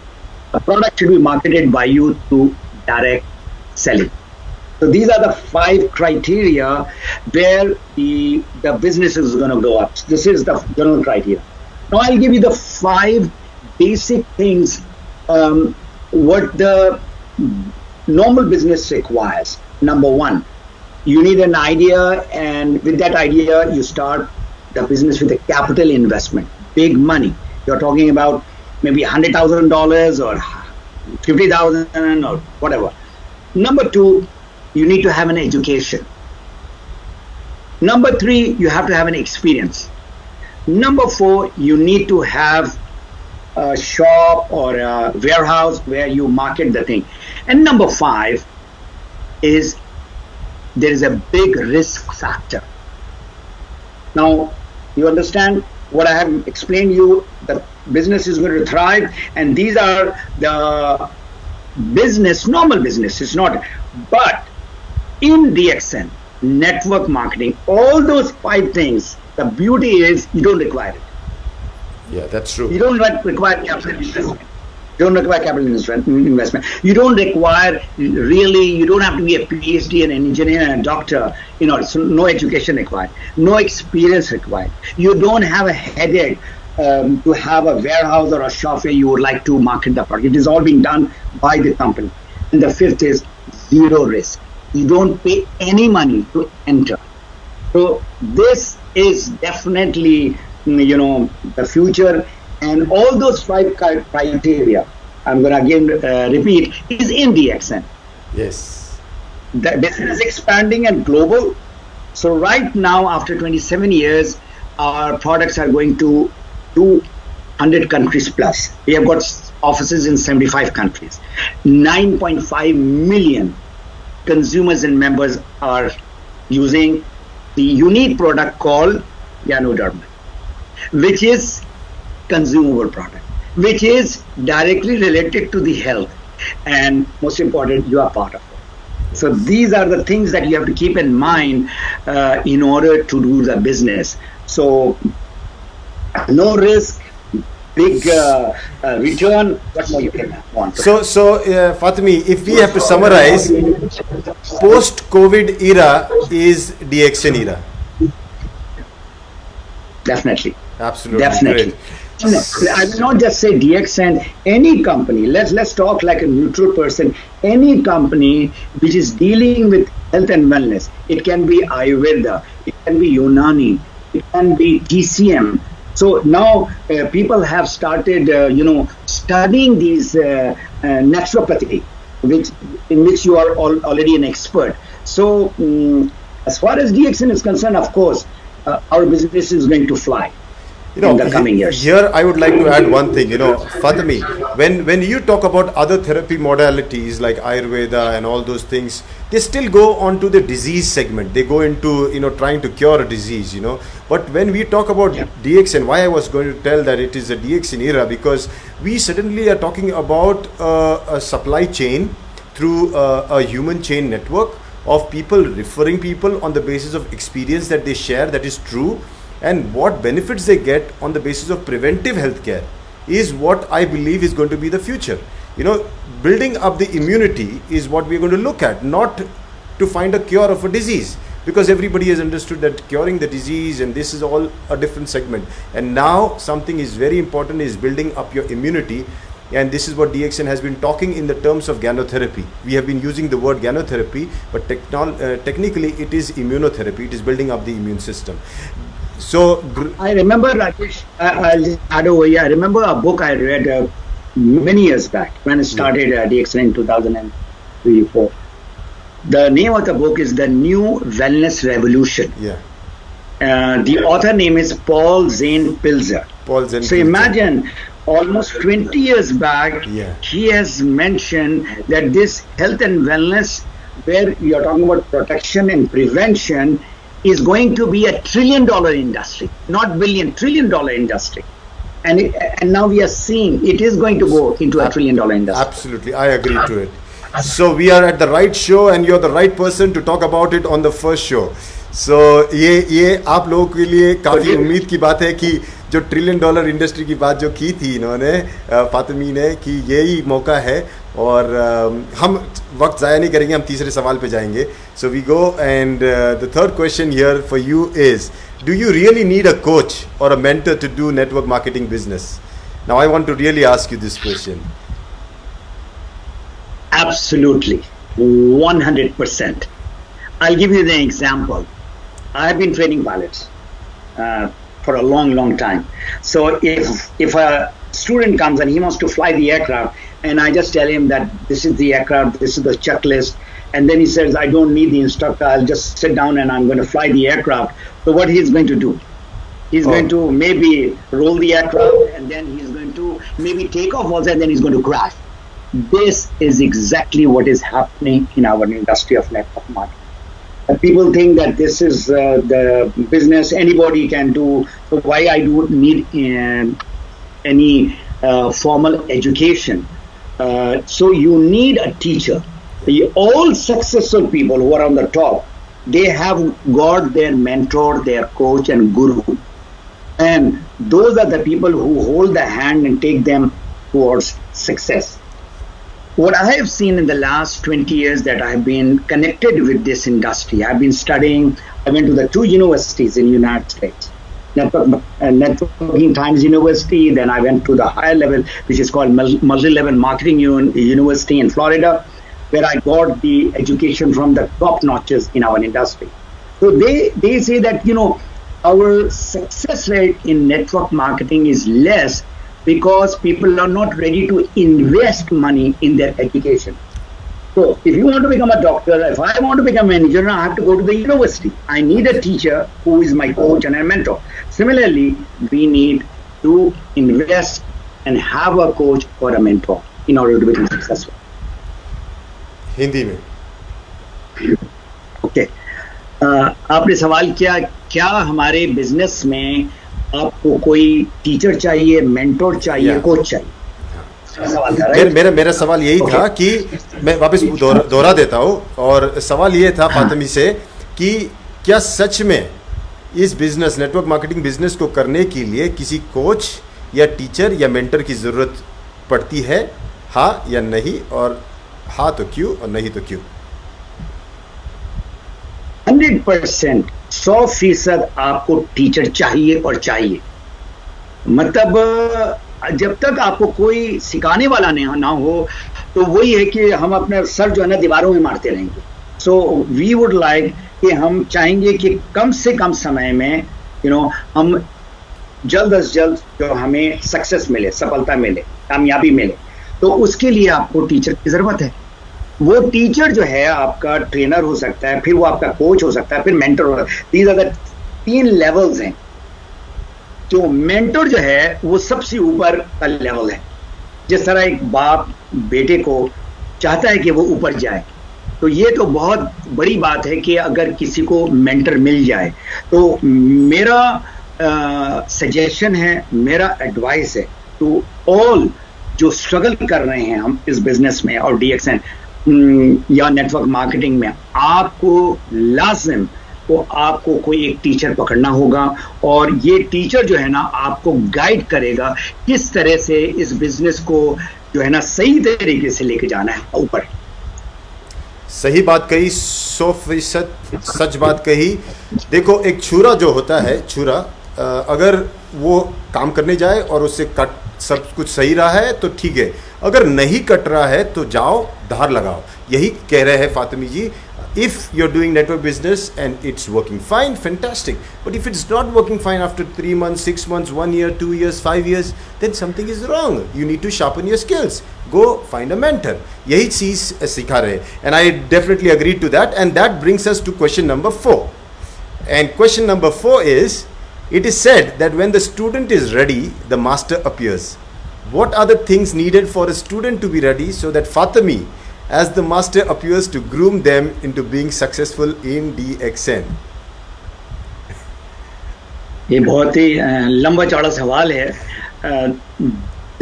the product should be marketed by you through direct selling. So these are the 5 criteria where the business is going to go up. This is the general criteria. Now I'll give you the 5 basic things what the normal business requires. Number 1, you need an idea, and with that idea you start the business with a capital investment, big money. You're talking about maybe $100,000 or $50,000 or whatever. Number 2, you need to have an education. Number 3, you have to have an experience. Number 4, you need to have a shop or a warehouse where you market the thing. And number 5 is there is a big risk factor. Now, you understand what I have explained you, the business is going to thrive, and these are the normal business, it's not. But in DXN, network marketing, all those 5 things, the beauty is you don't require it. Yeah, that's true. You don't require capital investment. You don't require capital investment. You don't require, really, you don't have to be a PhD, an engineer, and a doctor. So no education required, no experience required. You don't have a headache to have a warehouse or a shop where you would like to market the product. It is all being done by the company. And the 5th is zero risk. You don't pay any money to enter. So this is definitely, the future. And all those 5 criteria, I'm going to again repeat, is in DXN. Yes. The business is expanding and global. So right now, after 27 years, our products are going to 200 countries plus. We have got offices in 75 countries. 9.5 million consumers and members are using the unique product called Ganoderma, which is consumable product, which is directly related to the health, and most important, you are part of it. So these are the things that you have to keep in mind in order to do the business. So no risk, big return. What more you can want? So Fatemi, if we have to summarize, post-COVID era is DXN era. Definitely. Absolutely. Definitely. Great. I will not just say DXN, any company, let's talk like a neutral person, any company which is dealing with health and wellness. It can be Ayurveda, it can be Unani, it can be TCM. So now people have started, studying these naturopathy, in which you are already an expert. So as far as DXN is concerned, of course, our business is going to fly. in the coming years. Here I would like to add one thing, FATEMI, when you talk about other therapy modalities like Ayurveda and all those things, they still go on to the disease segment. They go into, trying to cure a disease, But when we talk about DXN, why I was going to tell that it is a DXN era, because we suddenly are talking about a supply chain through a human chain network of people referring people on the basis of experience that they share, that is true, and what benefits they get on the basis of preventive healthcare is what I believe is going to be the future. Building up the immunity is what we're going to look at, not to find a cure of a disease, because everybody has understood that curing the disease and this is all a different segment. And now something is very important is building up your immunity. And this is what DXN has been talking in the terms of ghanotherapy. We have been using the word ghanotherapy, but technically it is immunotherapy. It is building up the immune system. So I remember, Rajesh, I'll just add over here. I remember a book I read many years back when I started DXN in 2003-4. The name of the book is The New Wellness Revolution. Yeah. The author name is Paul Zane Pilzer. So imagine, almost 20 years back, he has mentioned that this health and wellness, where you are talking about protection and prevention, is going to be $1 trillion industry, not billion, $1 trillion industry. And now we are seeing it is going to go into $1 trillion industry. Absolutely, I agree to it. So we are at the right show and you're the right person to talk about it on the first show. So ये आप लोगों के लिए काफ़ी उम्मीद की बात है कि जो $1 trillion इंडस्ट्री की बात जो की थी इन्होंने फातिमी ने, कि यही मौका है और हम वक्त ज़ाया नहीं करेंगे, हम तीसरे सवाल पे जाएंगे. So we go and the third question here for you is, do you really need a coach or a mentor to do network marketing business? Now I want to really ask you this question. Absolutely, 100%. I'll give you an example. I've been training pilots for a long time. So if a student comes and he wants to fly the aircraft, and I just tell him that this is the aircraft, this is the checklist, and then he says, I don't need the instructor, I'll just sit down and I'm going to fly the aircraft. So what he's going to do? He's going to maybe roll the aircraft, and then he's going to maybe take off also, and then he's going to crash. This is exactly what is happening in our industry of network marketing. People think that this is the business anybody can do, so why I don't need any formal education. So you need a teacher. All successful people who are on the top, they have got their mentor, their coach and guru. And those are the people who hold the hand and take them towards success. What I have seen in the last 20 years that I have been connected with this industry, I've been studying, I went to the 2 universities in the United States, Networking Times University, then I went to the higher level, which is called Multi-Level Marketing University in Florida, where I got the education from the top notches in our industry. So they say that, our success rate in network marketing is less because people are not ready to invest money in their education. So if you want to become a doctor, if I want to become a manager, I have to go to the university. I need a teacher who is my coach and a mentor. Similarly, we need to invest and have a coach or a mentor in order to become successful. Hindi में. Okay. आपने सवाल किया, क्या हमारे business में आपको कोई teacher चाहिए, मेंटोर चाहिए, कोच चाहिए? मेरा सवाल यही था कि मैं वापस दोहरा देता हूँ, और सवाल ये था फातिमी से कि क्या सच में इस बिजनेस, नेटवर्क मार्केटिंग बिजनेस को करने के लिए किसी कोच या टीचर या मेंटर की ज़रूरत पड़ती है, हाँ या नहीं, और हाँ तो क्यों और नहीं तो क्यों? 100%, 100% आपको टीचर चाहिए और चाहिए. मतलब जब तक आपको कोई सिखाने वाला ना हो, तो वही है कि हम अपना सर जो है ना दीवारों में मारते रहेंगे. सो वी वुड लाइक कि हम चाहेंगे कि कम से कम समय में हम जल्द से जल्द जो हमें सक्सेस मिले, सफलता मिले, कामयाबी मिले, तो उसके लिए आपको टीचर की जरूरत है. वो टीचर जो है आपका ट्रेनर हो सकता है, फिर वो आपका कोच हो सकता है, फिर मेंटर हो सकता है. दीज आर द 3 लेवल्स हैं. तो मेंटर जो है वो सबसे ऊपर का लेवल है। जिस तरह एक बाप बेटे को चाहता है कि वो ऊपर जाए, तो ये तो बहुत बड़ी बात है कि अगर किसी को मेंटर मिल जाए। तो मेरा सजेशन है, मेरा एडवाइस है टू ऑल जो स्ट्रगल कर रहे हैं हम इस बिजनेस में और DXN या नेटवर्क मार्केटिंग में, आपको लाजिम तो आपको कोई एक टीचर पकड़ना होगा और ये टीचर जो है ना आपको गाइड करेगा किस तरह से इस बिजनेस को जो है ना सही तरीके से लेके जाना है ऊपर। सही बात कही, 100% सच बात कही। देखो, एक छुरा जो होता है, छुरा अगर वो काम करने जाए और उससे कट सब कुछ सही रहा है तो ठीक है, अगर नहीं कट रहा है तो जाओ धार लगाओ। यही कह रहे हैं फातिमी जी। If you're doing network business and it's working fine, fantastic. But if it's not working fine after 3 months, 6 months, 1 year, 2 years, 5 years, then something is wrong. You need to sharpen your skills. Go find a mentor. यही चीज सिखा रहे हैं. And I definitely agree to that. And that brings us to question number 4. And question number 4 is, it is said that when the student is ready, the master appears. What are the things needed for a student to be ready so that Fatemi, as the master, appears to groom them into being successful in DXN? ये बहुत ही लंबा चौड़ा सवाल है।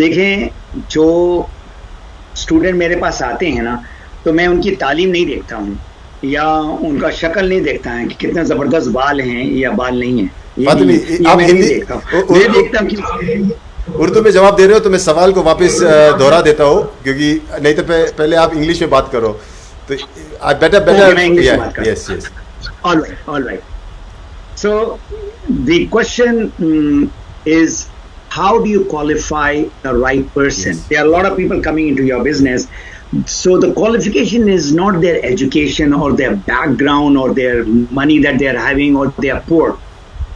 देखें, जो student मेरे पास आते हैं ना, तो मैं उनकी तालीम नहीं देखता हूँ या उनका शक्ल नहीं देखता है कि कितने जबरदस्त बाल हैं या बाल नहीं है। आप हिंदी, मैं देखता हूँ उर्दू में जवाब दे रहे हो तो मैं सवाल को वापस दोहरा देता हूँ, क्योंकि नहीं तो पहले आप इंग्लिश में बात करो तो I better yes yes all right. So the question is, how do you qualify the right person? Yes. There are a lot of people coming into your business, so the qualification is not their education or their background or their money that they are having or they are poor.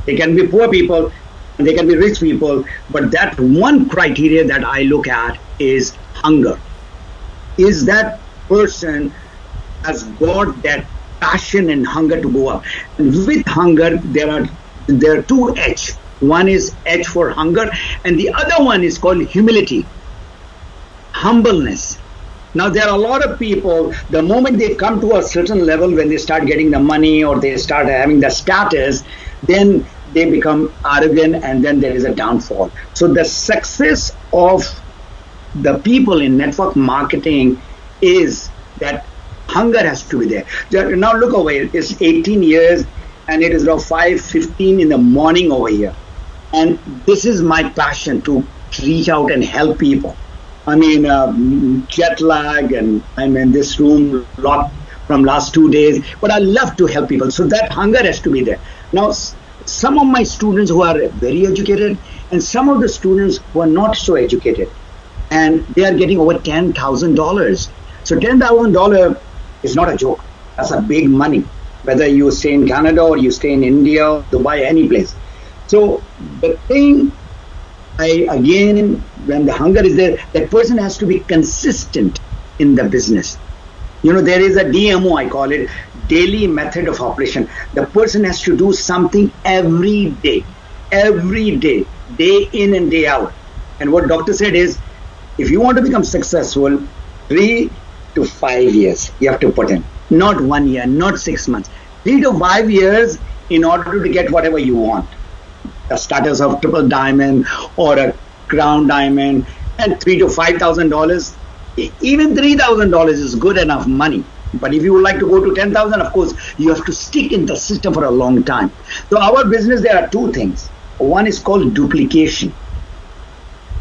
They can be poor people, they can be rich people, but that one criteria that I look at is hunger. Is that person has got that passion and hunger to go up? And with hunger, there are two H. One is H for hunger, and the other one is called humility, humbleness. Now, there are a lot of people, the moment they come to a certain level, when they start getting the money or they start having the status, then they become arrogant and then there is a downfall. So the success of the people in network marketing is that hunger has to be there. Now look over here, it's 18 years and it is around 5:15 in the morning over here. And this is my passion, to reach out and help people. I mean, jet lag and I'm in this room locked from last 2 days, but I love to help people. So that hunger has to be there. Now, some of my students who are very educated and some of the students who are not so educated, and they are getting over $10,000. So $10,000 is not a joke. That's a big money, whether you stay in Canada or you stay in India, Dubai, any place. So the thing, when the hunger is there, that person has to be consistent in the business. You know, there is a DMO, I call it, daily method of operation. The person has to do something every day, day in and day out. And what doctor said is, if you want to become successful, 3 to 5 years you have to put in, not 1 year, not 6 months, 3 to 5 years in order to get whatever you want. A status of triple diamond or a crown diamond, and $3,000 to $5,000, even $3,000 is good enough money. But if you would like to go to 10,000, of course, you have to stick in the system for a long time. So our business, there are two things. One is called duplication.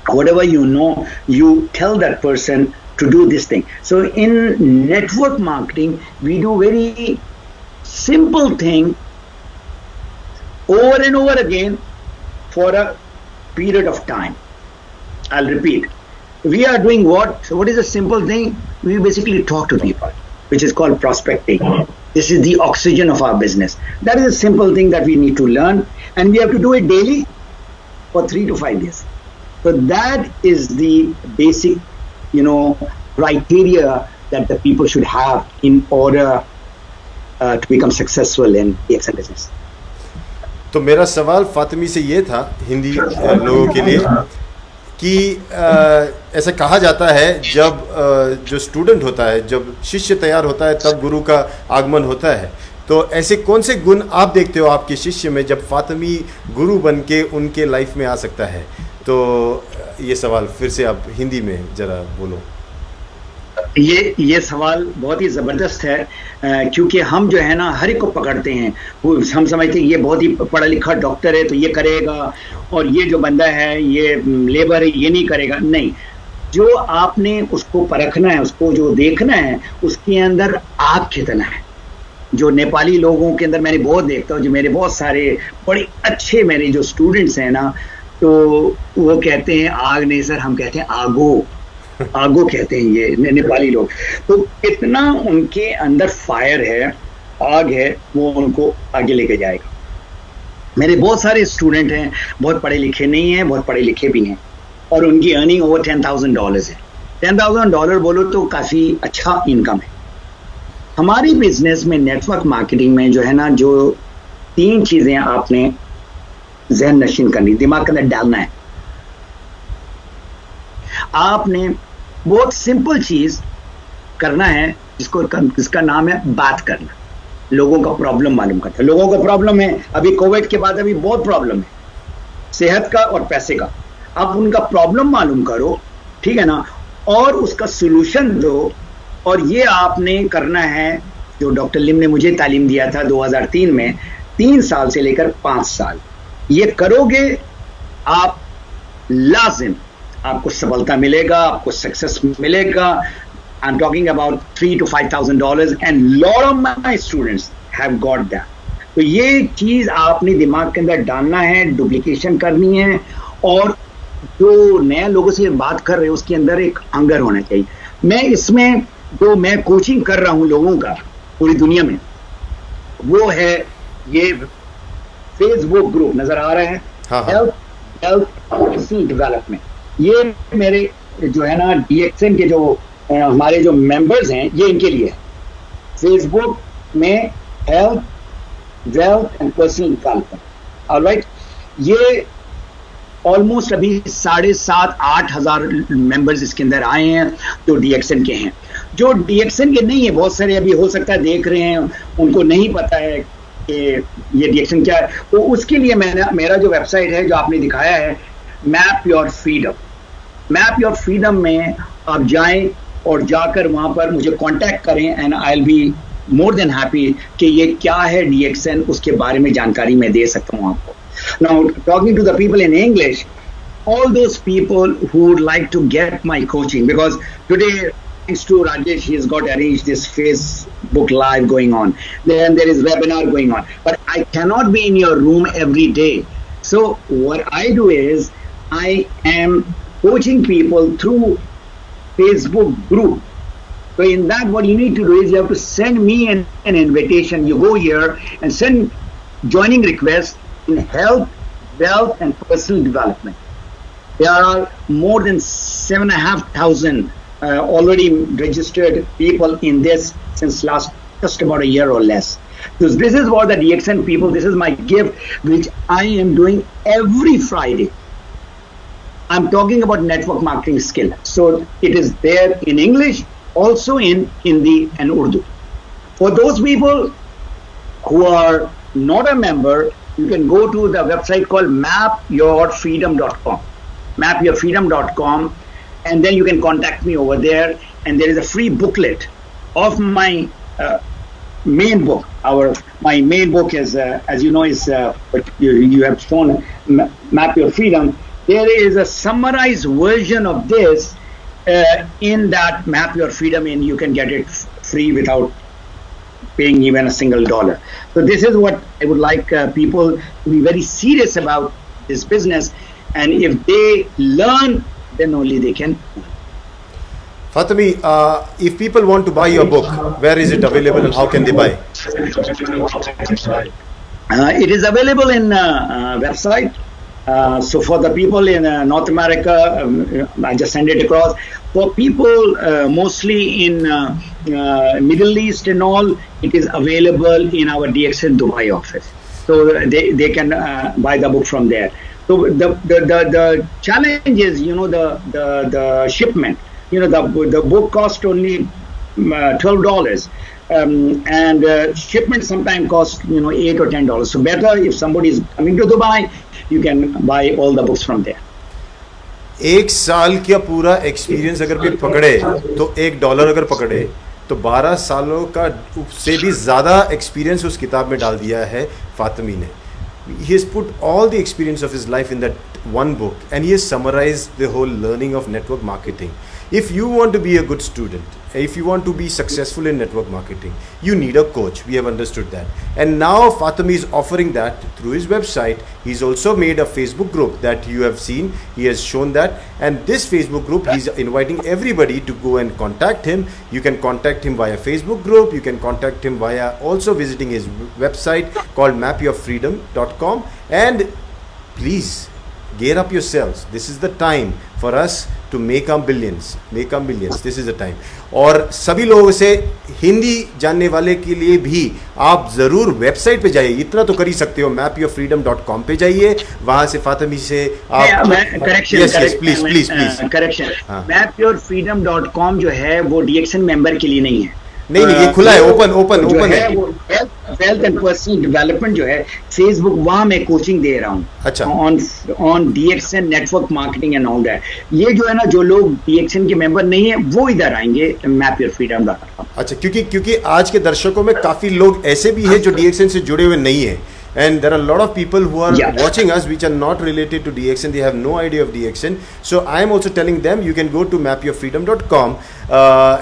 Whatever you know, you tell that person to do this thing. So in network marketing, we do very simple thing over and over again for a period of time. I'll repeat. We are doing what? So what is a simple thing? We basically talk to people, which is called prospecting. This is the oxygen of our business. That is a simple thing that we need to learn, and we have to do it daily for 3 to 5 years. So that is the basic, criteria that the people should have in order to become successful in DXN business. तो मेरा सवाल फातिमी से ये था, हिंदी लोगों के लिए, कि ऐसा कहा जाता है जब जो स्टूडेंट होता है, जब शिष्य तैयार होता है तब गुरु का आगमन होता है। तो ऐसे कौन से गुण आप देखते हो आपके शिष्य में जब फातिमी गुरु बन के उनके लाइफ में आ सकता है? तो ये सवाल फिर से आप हिंदी में जरा बोलो। ये सवाल बहुत ही ज़बरदस्त है, क्योंकि हम जो है ना हर एक को पकड़ते हैं। हम समझते हैं ये बहुत ही पढ़ा लिखा डॉक्टर है तो ये करेगा, और ये जो बंदा है ये लेबर है ये नहीं करेगा। नहीं, जो आपने उसको परखना है, उसको जो देखना है, उसके अंदर आग कितना है। जो नेपाली लोगों के अंदर मैंने बहुत देखता हूँ, जो मेरे बहुत सारे बड़े अच्छे मेरे जो स्टूडेंट्स हैं ना, तो वो कहते हैं आग नहीं सर, हम कहते हैं आगो कहते हैं ये नेपाली लोग। तो इतना उनके अंदर फायर है, आग है, वो उनको आगे लेके जाएगा। मेरे बहुत सारे स्टूडेंट हैं, बहुत पढ़े लिखे नहीं हैं, बहुत पढ़े लिखे भी हैं, और उनकी अर्निंग ओवर $10,000 है। $10,000 बोलो तो काफ़ी अच्छा इनकम है। हमारी बिजनेस में नेटवर्क मार्केटिंग में जो है ना, जो 3 चीज़ें आपने ज़हन नशीन करनी, दिमाग के अंदर डालना है। आपने बहुत सिंपल चीज करना है जिसका नाम है बात करना, लोगों का प्रॉब्लम मालूम करना। लोगों का प्रॉब्लम है, अभी कोविड के बाद अभी बहुत प्रॉब्लम है, सेहत का और पैसे का। आप उनका प्रॉब्लम मालूम करो, ठीक है ना, और उसका सोल्यूशन दो। और ये आपने करना है जो डॉक्टर लिम ने मुझे तालीम दिया था 2003 में, 3 साल से लेकर 5 साल। ये करोगे आप, लाजिम आपको सफलता मिलेगा, आपको सक्सेस मिलेगा। I am talking about $3,000 to $5,000 and lot of my students have got that. तो ये चीज आपने दिमाग के अंदर डालना है, डुप्लीकेशन करनी है, और जो नए लोगों से बात कर रहे हो उसके अंदर एक हंगर होना चाहिए। मैं इसमें जो मैं कोचिंग कर रहा हूं लोगों का पूरी दुनिया में, वो है ये फेसबुक ग्रुप नजर आ रहा है, हेल्थ पर्सनल डेवलपमेंट। ये मेरे जो है ना DXN के जो हमारे जो मेंबर्स हैं, ये इनके लिए है। फेसबुक में health, wealth and personal development, alright. ये ऑलमोस्ट अभी 7,500-8 हजार मेंबर्स इसके अंदर आए हैं जो DXN के हैं। जो DXN के नहीं है, बहुत सारे अभी हो सकता है देख रहे हैं, उनको नहीं पता है कि ये DXN क्या है। तो उसके लिए मेरा जो वेबसाइट है जो आपने दिखाया है, map your freedom, map your freedom में आप जाएं और जाकर वहां पर मुझे कांटेक्ट करें, and I will be more than happy कि ये क्या है DXN, उसके बारे में जानकारी मैं दे सकता हूं आपको। Now, talking to the people in English, all those people who would like to get my coaching, because today, thanks to Rajesh, he's got arranged this Facebook Live going on. Then there is webinar going on. But I cannot be in your room every day. So what I do is, I am coaching people through Facebook group. So in that, what you need to do is you have to send me an invitation. You go here and send joining request in health, wealth, and personal development. There are more than 7,500 already registered people in this since just about a year or less. So this is what the DXN people, this is my gift, which I am doing every Friday. I'm talking about network marketing skill. So it is there in English, also in Hindi and Urdu. For those people who are not a member, you can go to the website called mapyourfreedom.com, mapyourfreedom.com, and then you can contact me over there. And there is a free booklet of my main book. My main book is, as you know, is what you have shown, Map Your Freedom. There is a summarized version of this in that Map Your Freedom, and you can get it free without paying even a single dollar. So this is what I would like people to be very serious about this business, and if they learn, then only they can. Fatemi, if people want to buy your book, where is it available and how can they buy? It is available in website. So for the people in North America, I just send it across. For people mostly in Middle East and all, it is available in our DXN Dubai office. So they can buy the book from there. So the challenge is, the shipment. The book cost only $12. And shipment sometimes costs $8 or $10. So better if somebody is coming to Dubai, you can buy all the books from there. एक साल का पूरा experience अगर कोई पकड़े तो $1 अगर पकड़े तो 12 सालों का से भी ज़्यादा एक्सपीरियंस उस किताब में डाल दिया है फातिमी ने. He has put all the experience of his life in that one book, and he has summarized the whole learning of network marketing. If you want to be a good student, if you want to be successful in network marketing, you need a coach. We have understood that. And now Fatemi is offering that through his website. He's also made a Facebook group that you have seen. He has shown that. And this Facebook group, he's inviting everybody to go and contact him. You can contact him via Facebook group. You can contact him via also visiting his website called mapyourfreedom.com. And please, gear up yourselves. This is the time for us to make our billions, make our millions. This is the time. और सभी लोगों से हिंदी जानने वाले के लिए भी आप ज़रूर वेबसाइट पे जाइए. इतना तो कर ही सकते हो, mapyourfreedom.com पे जाइए. वहाँ से फातिमी से आप करेक्शन mapyourfreedom.com जो है वो DXN मेंबर के लिए नहीं है. नहीं ये खुला है, ओपन है. वो वेल्थ एंड पर्सनल डेवलपमेंट जो है फेसबुक, वहां मैं कोचिंग दे रहा हूँ. अच्छा. On DXN network marketing and all that. ये जो है ना, जो लोग DXN के मेंबर नहीं है वो इधर आएंगे mapyourfreedom.com. अच्छा, क्योंकि आज के दर्शकों में काफी लोग ऐसे भी हैं जो DXN से जुड़े हुए नहीं है. And there are a lot of people who are watching us which are not related to DXN. They have no idea of DXN. So I am also telling them, you can go to mapyourfreedom.com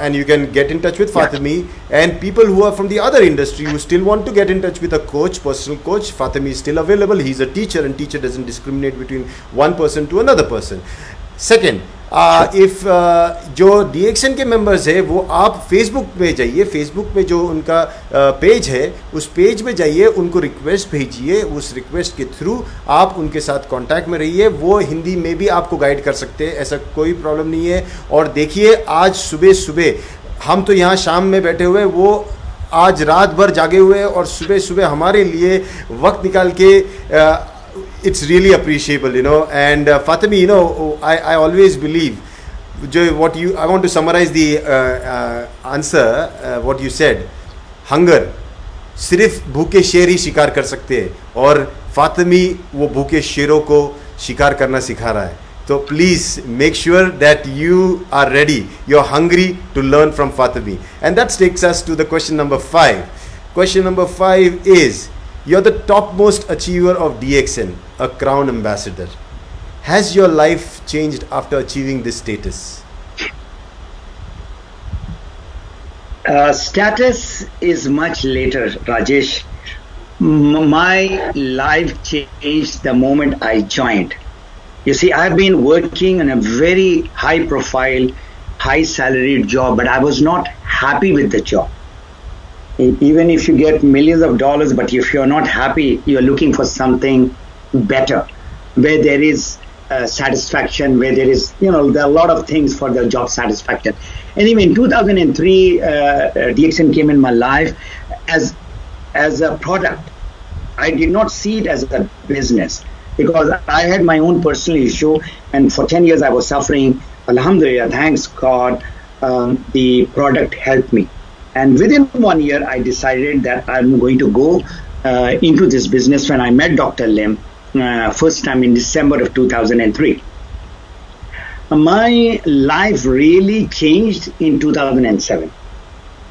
and you can get in touch with Fatemi. And people who are from the other industry who still want to get in touch with a coach, personal coach, Fatemi is still available. He's a teacher, and teacher doesn't discriminate between one person to another person. Second, if जो DXN के members है वो आप Facebook पे जाइए. Facebook पे जो उनका पेज है उस पेज में जाइए, उनको रिक्वेस्ट भेजिए. उस रिक्वेस्ट के थ्रू आप उनके साथ कांटेक्ट में रहिए. वो हिंदी में भी आपको गाइड कर सकते हैं, ऐसा कोई प्रॉब्लम नहीं है. और देखिए, आज सुबह हम तो यहाँ शाम में बैठे हुए, वो आज रात भर जागे हुए और सुबह हमारे लिए वक्त निकाल के it's really appreciable, and Fatemi, I always believe, I want to summarize the answer, what you said. Hunger, सिर्फ भूखे शेर ही शिकार कर सकते हैं, और फातिमी वो भूखे शेरों को शिकार करना सिखा रहा है. So please make sure that you are ready, you're hungry to learn from Fatemi. And that takes us to the question number 5. Question number 5 is, you're the topmost achiever of DXN, a crown ambassador. Has your life changed after achieving this status? Status is much later, Rajesh. My life changed the moment I joined. You see, I've been working in a very high profile, high salaried job, but I was not happy with the job. Even if you get millions of dollars, but if you're not happy, you're looking for something better, where there is satisfaction, where there is, there are a lot of things for the job satisfaction. Anyway, in 2003, DXN came in my life as a product. I did not see it as a business, because I had my own personal issue, and for 10 years I was suffering. Alhamdulillah, thanks God, the product helped me. And within 1 year, I decided that I'm going to go into this business when I met Dr. Lim first time in December of 2003. My life really changed in 2007.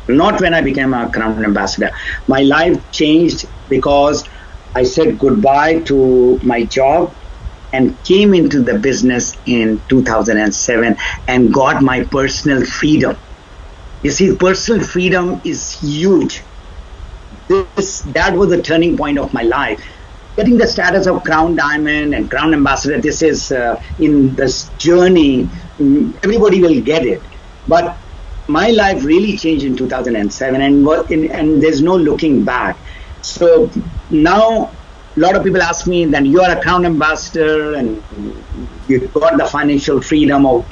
Not when I became a Crown Ambassador. My life changed because I said goodbye to my job and came into the business in 2007 and got my personal freedom. You see, personal freedom is huge. That was the turning point of my life. Getting the status of Crown Diamond and Crown Ambassador, this is in this journey, everybody will get it. But my life really changed in 2007, and there's no looking back. So now a lot of people ask me, then you are a Crown Ambassador and you got the financial freedom of,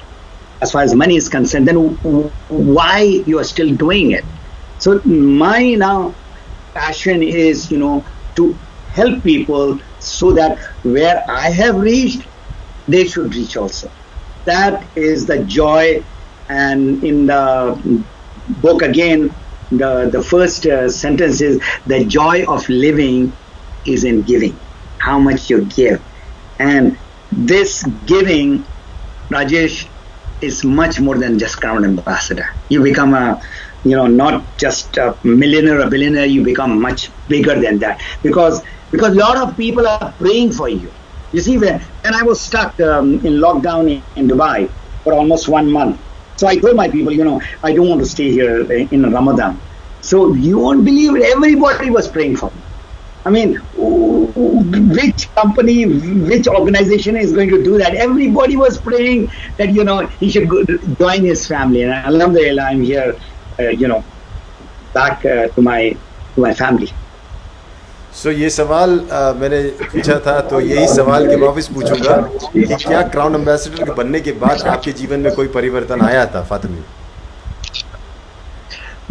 as far as money is concerned, then why you are still doing it? So my now passion is, to help people so that where I have reached, they should reach also. That is the joy. And in the book again, the first sentence is, the joy of living is in giving, how much you give. And this giving, Rajesh, is much more than just Crown Ambassador. You become not just a millionaire or a billionaire, you become much bigger than that. Because a lot of people are praying for you. You see, when I was stuck in lockdown in Dubai for almost 1 month, so I told my people, I don't want to stay here in Ramadan. So you won't believe it, everybody was praying for me. I mean, which company, which organization is going to do that? Everybody was praying that, he should join his family. And alhamdulillah, I'm here, back to my family. So ये सवाल मैंने पूछा था, तो यही सवाल के वापस पूछूंगा कि क्या क्राउन एम्बेसडर के बनने के बाद आपके जीवन में कोई परिवर्तन आया था फातिमी?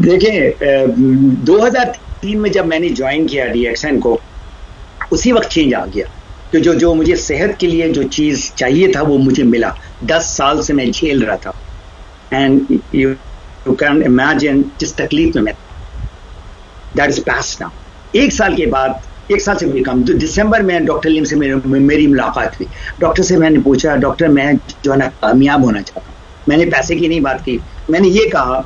देखिए, 2003 में जब मैंने ज्वाइन किया DXN को, उसी वक्त चेंज आ गया। तो जो मुझे सेहत के लिए जो चीज़ चाहिए था वो मुझे मिला। 10 साल से मैं झेल रहा था, एंड यू कैन इमेजिन जिस तकलीफ में मैं, दैट इज पास्ट नाउ। 1 साल के बाद, 1 साल से भी कम, दिसंबर में डॉक्टर लीम से मेरी मुलाकात हुई। डॉक्टर से मैंने पूछा, डॉक्टर मैं जो है ना कामयाब होना चाहता हूँ। मैंने पैसे की नहीं बात की, मैंने ये कहा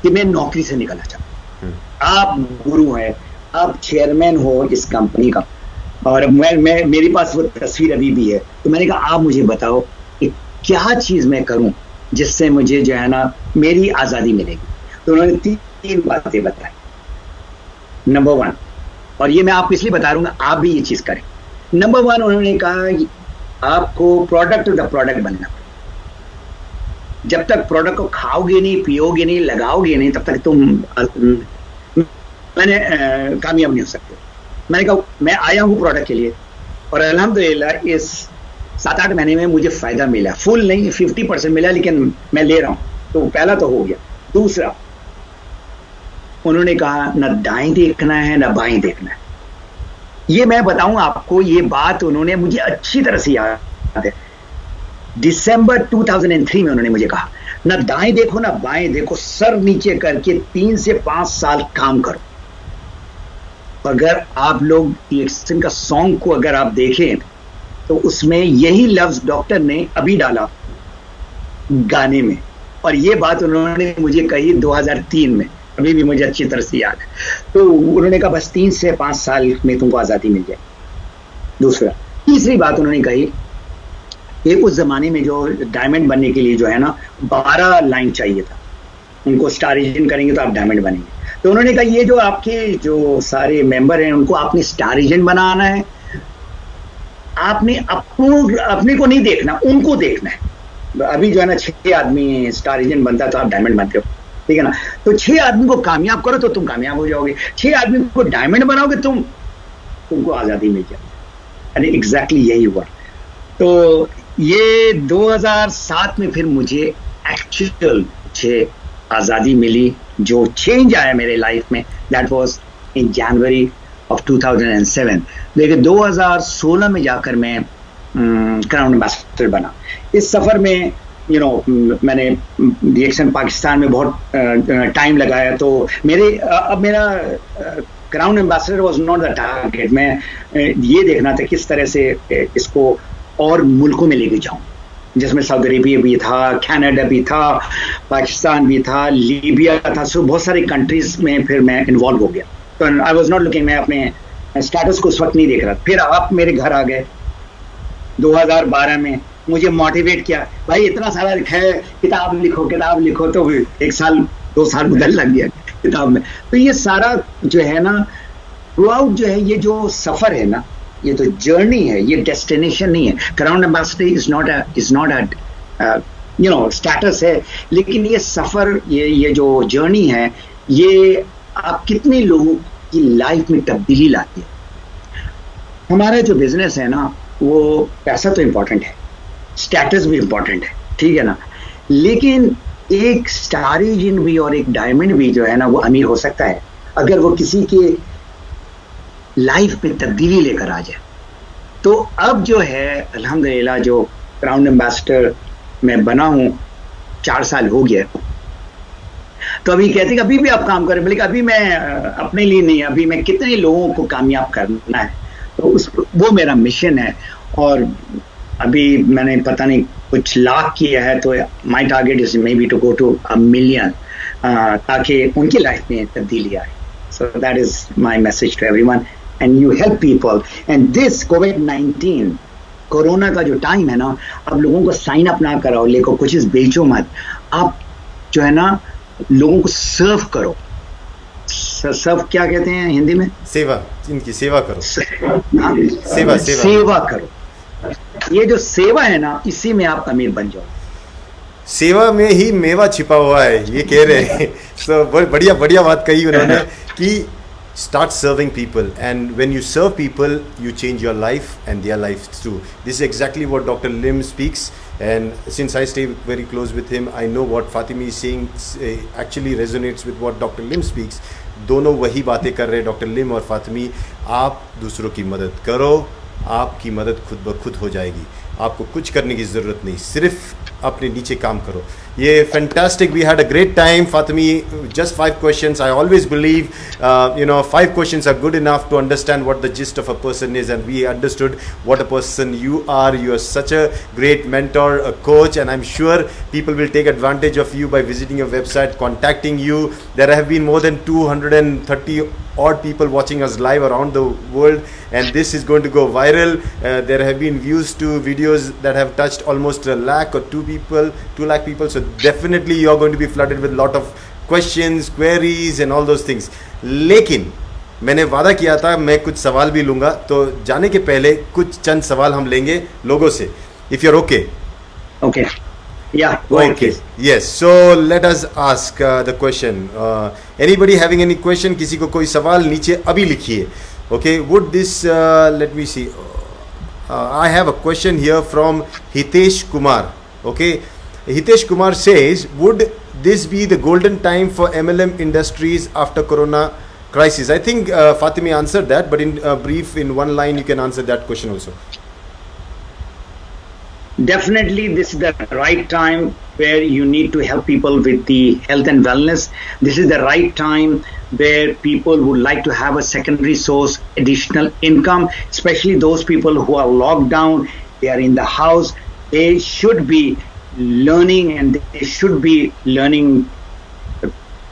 कि मैं नौकरी से निकलना चाहता हूँ। आप गुरु हैं, आप चेयरमैन हो इस कंपनी का, और मैं मेरे पास वो तस्वीर अभी भी है। तो मैंने कहा आप मुझे बताओ कि क्या चीज़ मैं करूँ जिससे मुझे जो है ना मेरी आज़ादी मिलेगी। तो उन्होंने 3 बातें बताई। नंबर 1, और ये मैं आपको इसलिए बता रहा हूँ, आप भी ये चीज़ करें। नंबर 1 उन्होंने कहा आपको प्रोडक्ट द प्रोडक्ट बनना। जब तक प्रोडक्ट को खाओगे नहीं, पियोगे नहीं, लगाओगे नहीं, तब तक तुम कामयाब नहीं हो सकते। मैंने कहा मैं आया हूँ प्रोडक्ट के लिए, और अल्हम्दुलिल्लाह इस 7-8 महीने में मुझे फ़ायदा मिला। फुल नहीं, 50% मिला, लेकिन मैं ले रहा हूँ। तो पहला तो हो गया। दूसरा, उन्होंने कहा न दाएं देखना है न बाएं देखना है। ये मैं बताऊं आपको, ये बात उन्होंने मुझे अच्छी तरह से याद है। दिसंबर 2003 में उन्होंने मुझे कहा, न दाएं देखो न बाएं देखो, सर नीचे करके 3 से 5 साल काम करो। अगर आप लोग DXN का सॉन्ग को अगर आप देखें तो उसमें यही लफ्ज डॉक्टर ने अभी डाला गाने में, और ये बात उन्होंने मुझे कही 2003 में, अभी भी मुझे अच्छी तरह से याद है। तो उन्होंने कहा बस 3 से 5 साल में तुमको आज़ादी मिल जाए। दूसरा, तीसरी बात उन्होंने कही कि उस जमाने में जो डायमंड बनने के लिए जो है ना 12 लाइन चाहिए था, उनको स्टारिजन करेंगे तो आप डायमंड बनेंगे। तो उन्होंने कहा ये जो आपके जो सारे मेंबर हैं उनको आपने स्टारिजन बनाना है, आपने अपने को नहीं देखना, उनको देखना है। अभी जो है ना 6 आदमी स्टारिजन बनता है तो आप डायमंड बनते हो, ठीक है ना। तो 6 आदमी को कामयाब करो तो तुम कामयाब हो जाओगे। 6 आदमी को डायमंड बनाओगे तुमको आज़ादी मिल जाएगी। अरे एग्जैक्टली यही हुआ। तो ये 2007 में फिर मुझे एक्चुअल आज़ादी मिली, जो चेंज आया मेरे लाइफ में, that was in January of 2007। लेकिन 2016 में जाकर मैं क्राउन एम्बेसडर बना। इस सफ़र में मैंने DXN पाकिस्तान में बहुत टाइम लगाया। तो अब मेरा crown ambassador was not the target. मैं ये देखना था किस तरह से इसको और मुल्कों में लेके जाऊं, जिसमें सऊदी अरेबिया भी था, कनाडा भी था, पाकिस्तान भी था, लीबिया था। सो बहुत सारे कंट्रीज में फिर मैं इन्वॉल्व हो गया। तो आई वाज नॉट लुकिंग, मैं अपने स्टेटस को उस वक्त नहीं देख रहा। फिर आप मेरे घर आ गए 2012 में, मुझे मोटिवेट किया, भाई इतना सारा लिखा है, किताब लिखो। तो 1 साल 2 साल बदल लग गया किताब में। तो ये सारा जो है ना थ्रू आउट जो है, ये जो सफ़र है ना, ये तो जर्नी है, ये डेस्टिनेशन नहीं है। Crown ambassador is not a status है, लेकिन ये सफ़र, ये जो जर्नी है, ये आप कितने लोगों की लाइफ में तब्दीली लाती है। हमारा जो बिजनेस है ना, वो पैसा तो इम्पोर्टेंट है, स्टेटस भी इम्पोर्टेंट है, ठीक है ना, लेकिन एक स्टारिजन भी और एक डायमंड भी जो है ना वो अमीर हो सकता है अगर वो किसी के लाइफ में तब्दीली लेकर आ जाए। तो अब जो है अल्हम्दुलिल्लाह जो ब्रांड एम्बेसडर मैं बना हूँ, 4 साल हो गया। तो अभी कहते हैं अभी भी आप काम करें, बल्कि अभी मैं अपने लिए नहीं, अभी मैं कितने लोगों को कामयाब करना है, तो वो मेरा मिशन है। और अभी मैंने पता नहीं कुछ लाख किया है, तो my target is maybe to go to 1 million, ताकि उनकी लाइफ में तब्दीली आए। So that is my message to everyone, and you help people. And this कोविड-19 कोरोना का जो टाइम है ना, अब लोगों को साइन अप ना कराओ, लेको कुछ इस बेचो मत, आप जो है ना लोगों को सर्व करो। सर्व क्या कहते हैं हिंदी में? सेवा, इनकी सेवा करो। सेवा करो। ये जो सेवा है ना, इसी में आप अमीर बन जाओ। सेवा में ही मेवा छिपा हुआ है, ये कह रहे हैं। So, बढ़िया बात कही उन्होंने कि start serving people, and when you serve people you change your life and their lives too. This is exactly what Dr. Lim speaks, and since I stay very close with him, I know what FATEMI is saying actually resonates with what Dr. Lim speaks. दोनों वही बातें कर रहे हैं doctor लिम और फातिमी। आप दूसरों की मदद करो, आपकी मदद खुद ब खुद हो जाएगी। आपको कुछ करने की ज़रूरत नहीं, सिर्फ अपने नीचे काम करो। ये fantastic, we had a great time Fatimi. Just 5 questions. I always believe 5 questions are good enough to understand what the gist of a person is, and we understood what a person you are. You are such a great mentor, a coach, and I'm sure people will take advantage of you by visiting your website, contacting you. There have been more than 230 odd people watching us live around the world, and this is going to go viral. There have been views to videos that have touched almost 1 lakh or 2 lakh people. So definitely you are going to be flooded with lot of questions, queries and all those things. लेकिन मैंने वादा किया था मैं कुछ सवाल भी लूंगा, तो जाने के पहले कुछ चंद सवाल हम लेंगे लोगों से, if you're okay. Okay. Yeah, go ahead, please. Yes, so let us ask the question. Anybody having any question? किसी को कोई सवाल नीचे अभी लिखिए. Okay, would this let me see. I have a question here from Hitesh Kumar. Okay, Hitesh Kumar says, would this be the golden time for MLM industries after Corona crisis? I think Fatemi answered that, but in brief, in one line, you can answer that question also. Definitely, this is the right time where you need to help people with the health and wellness. This is the right time where people would like to have a secondary source, additional income, especially those people who are locked down, they are in the house. They should be learning, and they should be learning,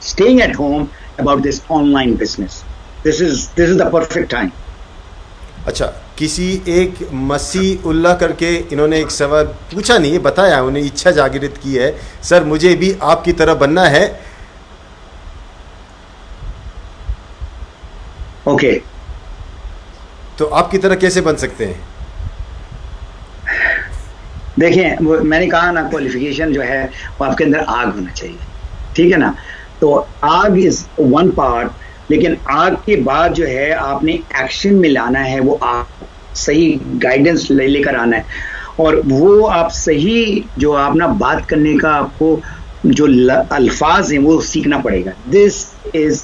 staying at home about this online business. This is the perfect time. अच्छा, किसी एक मसीह उल्लाह करके इन्होंने एक सवाल पूछा, नहीं बताया, उन्हें इच्छा जागृत की है, सर मुझे भी आपकी तरह बनना है। ओके, तो आपकी तरह कैसे बन सकते हैं? देखिए, मैंने कहा ना, क्वालिफिकेशन जो है वो आपके अंदर आग होना चाहिए, ठीक है ना। तो आग इज वन पार्ट, लेकिन आग के बाद जो है आपने एक्शन में लाना है, वो आप सही गाइडेंस लेकर आना है, और वो आप सही जो आप ना बात करने का आपको जो अल्फाज हैं वो सीखना पड़ेगा। दिस इज,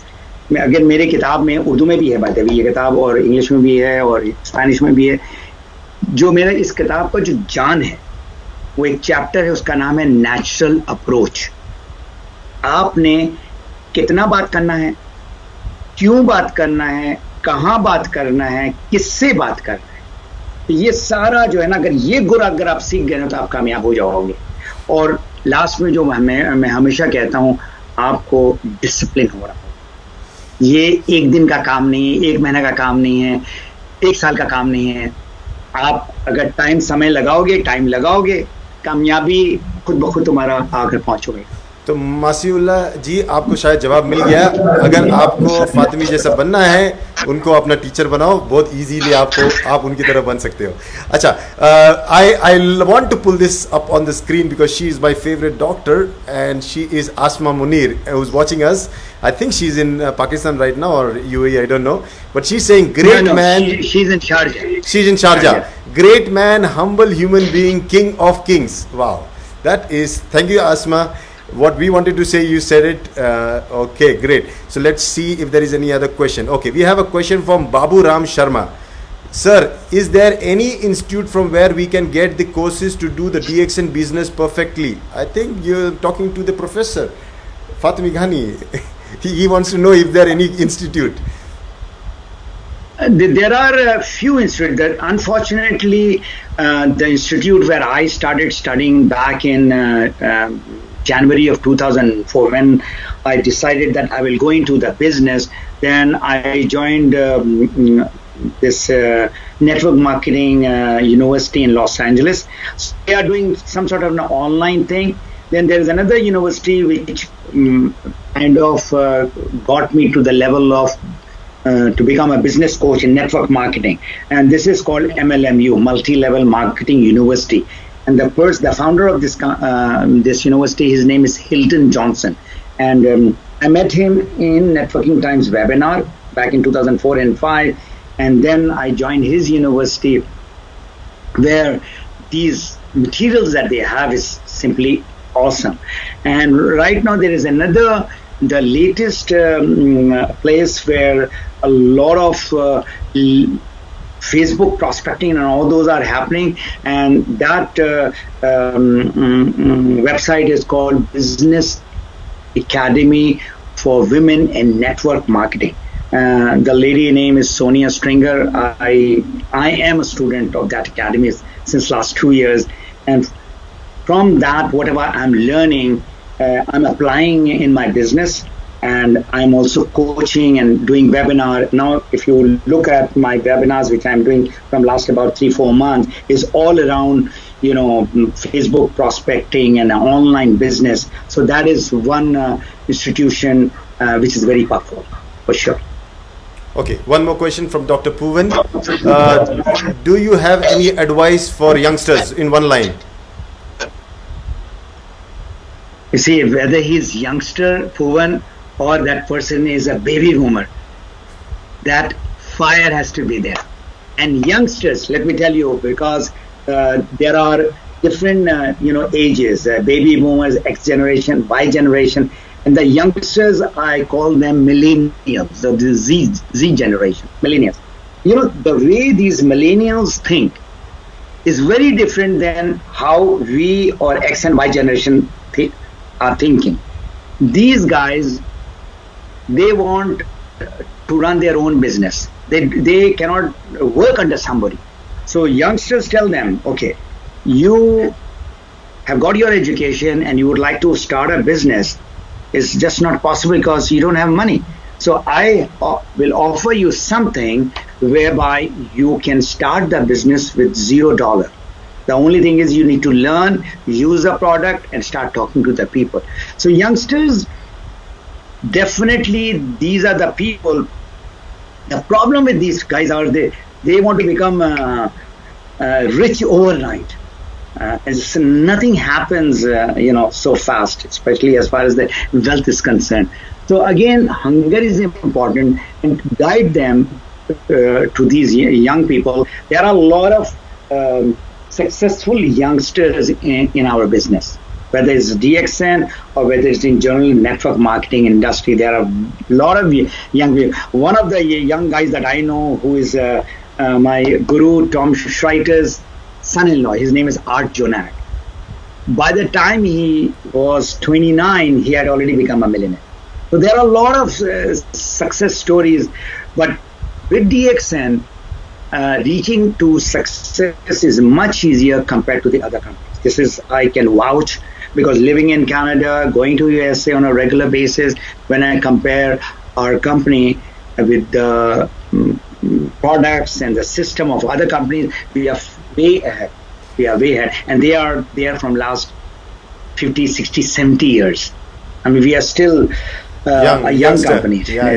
अगर मेरे किताब में उर्दू में भी है बात है, ये किताब, और इंग्लिश में भी है और स्पेनिश में भी है। जो मेरा इस किताब का जो जान है, वो एक चैप्टर है, उसका नाम है नेचुरल अप्रोच। आपने कितना बात करना है, क्यों बात करना है, कहाँ बात करना है, किससे बात करना है, तो ये सारा जो है ना, अगर ये गुर अगर आप सीख गए ना तो आप कामयाब हो जाओगे। और लास्ट में जो मैं हमेशा कहता हूँ, आपको डिसिप्लिन हो रहा हो। ये एक दिन का काम नहीं है, 1 महीने का काम नहीं है, 1 साल का काम नहीं है। आप अगर समय लगाओगे, कामयाबी खुद ब खुद तुम्हारा आकर पहुंचोगे। तो मासीउल्लाह जी, आपको शायद जवाब मिल गया। अगर आपको फातिमी जैसा बनना है, उनको अपना टीचर बनाओ, बहुत इजीली आप उनकी तरह बन सकते हो। अच्छा, I want to pull this up on the screen because she is my favourite doctor, and she is Asma Munir, who is watching us. I think she's in Pakistan right now, or UAE, I don't know, but she's saying great man. She's in Sharjah. She's in Sharjah. Great man, humble human being, king of kings. Wow, that is, thank you Asma. what we wanted to say, you said it. Okay, great. So let's see if there is any other question. Okay, we have a question from Babu Ram Sharma. Sir, is there any institute from where we can get the courses to do the DXN business perfectly? I think you're talking to the professor, FATEMI GHANI. He wants to know if there are any institute. There are a few institutes. That unfortunately, the institute where I started studying back in January of 2004, when I decided that I will go into the business, then I joined this network marketing university in Los Angeles. So they are doing some sort of an online thing. Then there is another university which kind of got me to the level of to become a business coach in network marketing, and this is called MLMU, Multi-Level Marketing University. And the founder of this this university, his name is Hilton Johnson, and I met him in Networking Times webinar back in 2004 and 5, and then I joined his university, where these materials that they have is simply awesome. And right now there is the latest place where a lot of Facebook prospecting and all those are happening, and that website is called Business Academy for Women in Network Marketing. The lady name is Sonia Stringer. I am a student of that academy since last 2 years, and from that, whatever I'm learning, I'm applying in my business, and I'm also coaching and doing webinar. Now, if you look at my webinars, which I'm doing from last about 3-4 months, is all around, Facebook prospecting and online business. So that is one institution which is very powerful, for sure. Okay, one more question from Dr. Puvan. Do you have any advice for youngsters in one line? You see, whether he's youngster, Puvan, or that person is a baby boomer, that fire has to be there. And youngsters, let me tell you, because there are different, ages, baby boomers, X generation, Y generation, and the youngsters, I call them millennials, so the Z generation, millennials. The way these millennials think is very different than how we or X and Y generation are thinking. These guys, they want to run their own business. They cannot work under somebody. So youngsters tell them, okay, you have got your education and you would like to start a business. It's just not possible because you don't have money. So I will offer you something whereby you can start the business with $0. The only thing is you need to learn, use the product, and start talking to the people. So youngsters, definitely these are the people. The problem with these guys are they want to become rich overnight. Nothing happens, so fast, especially as far as the wealth is concerned. So again, hunger is important, and guide them to these young people. There are a lot of successful youngsters in our business, whether it's DXN or whether it's in general network marketing industry. There are a lot of young people. One of the young guys that I know, who is my guru, Tom Schreiter's son-in-law, his name is Art Jonak. By the time he was 29, he had already become a millionaire. So there are a lot of success stories, but with DXN, reaching to success is much easier compared to the other companies. This is, I can vouch, because living in Canada, going to USA on a regular basis, when I compare our company with the products and the system of other companies, we are way ahead. We are way ahead. And they are there from last 50, 60, 70 years. I mean, we are still a young company. We are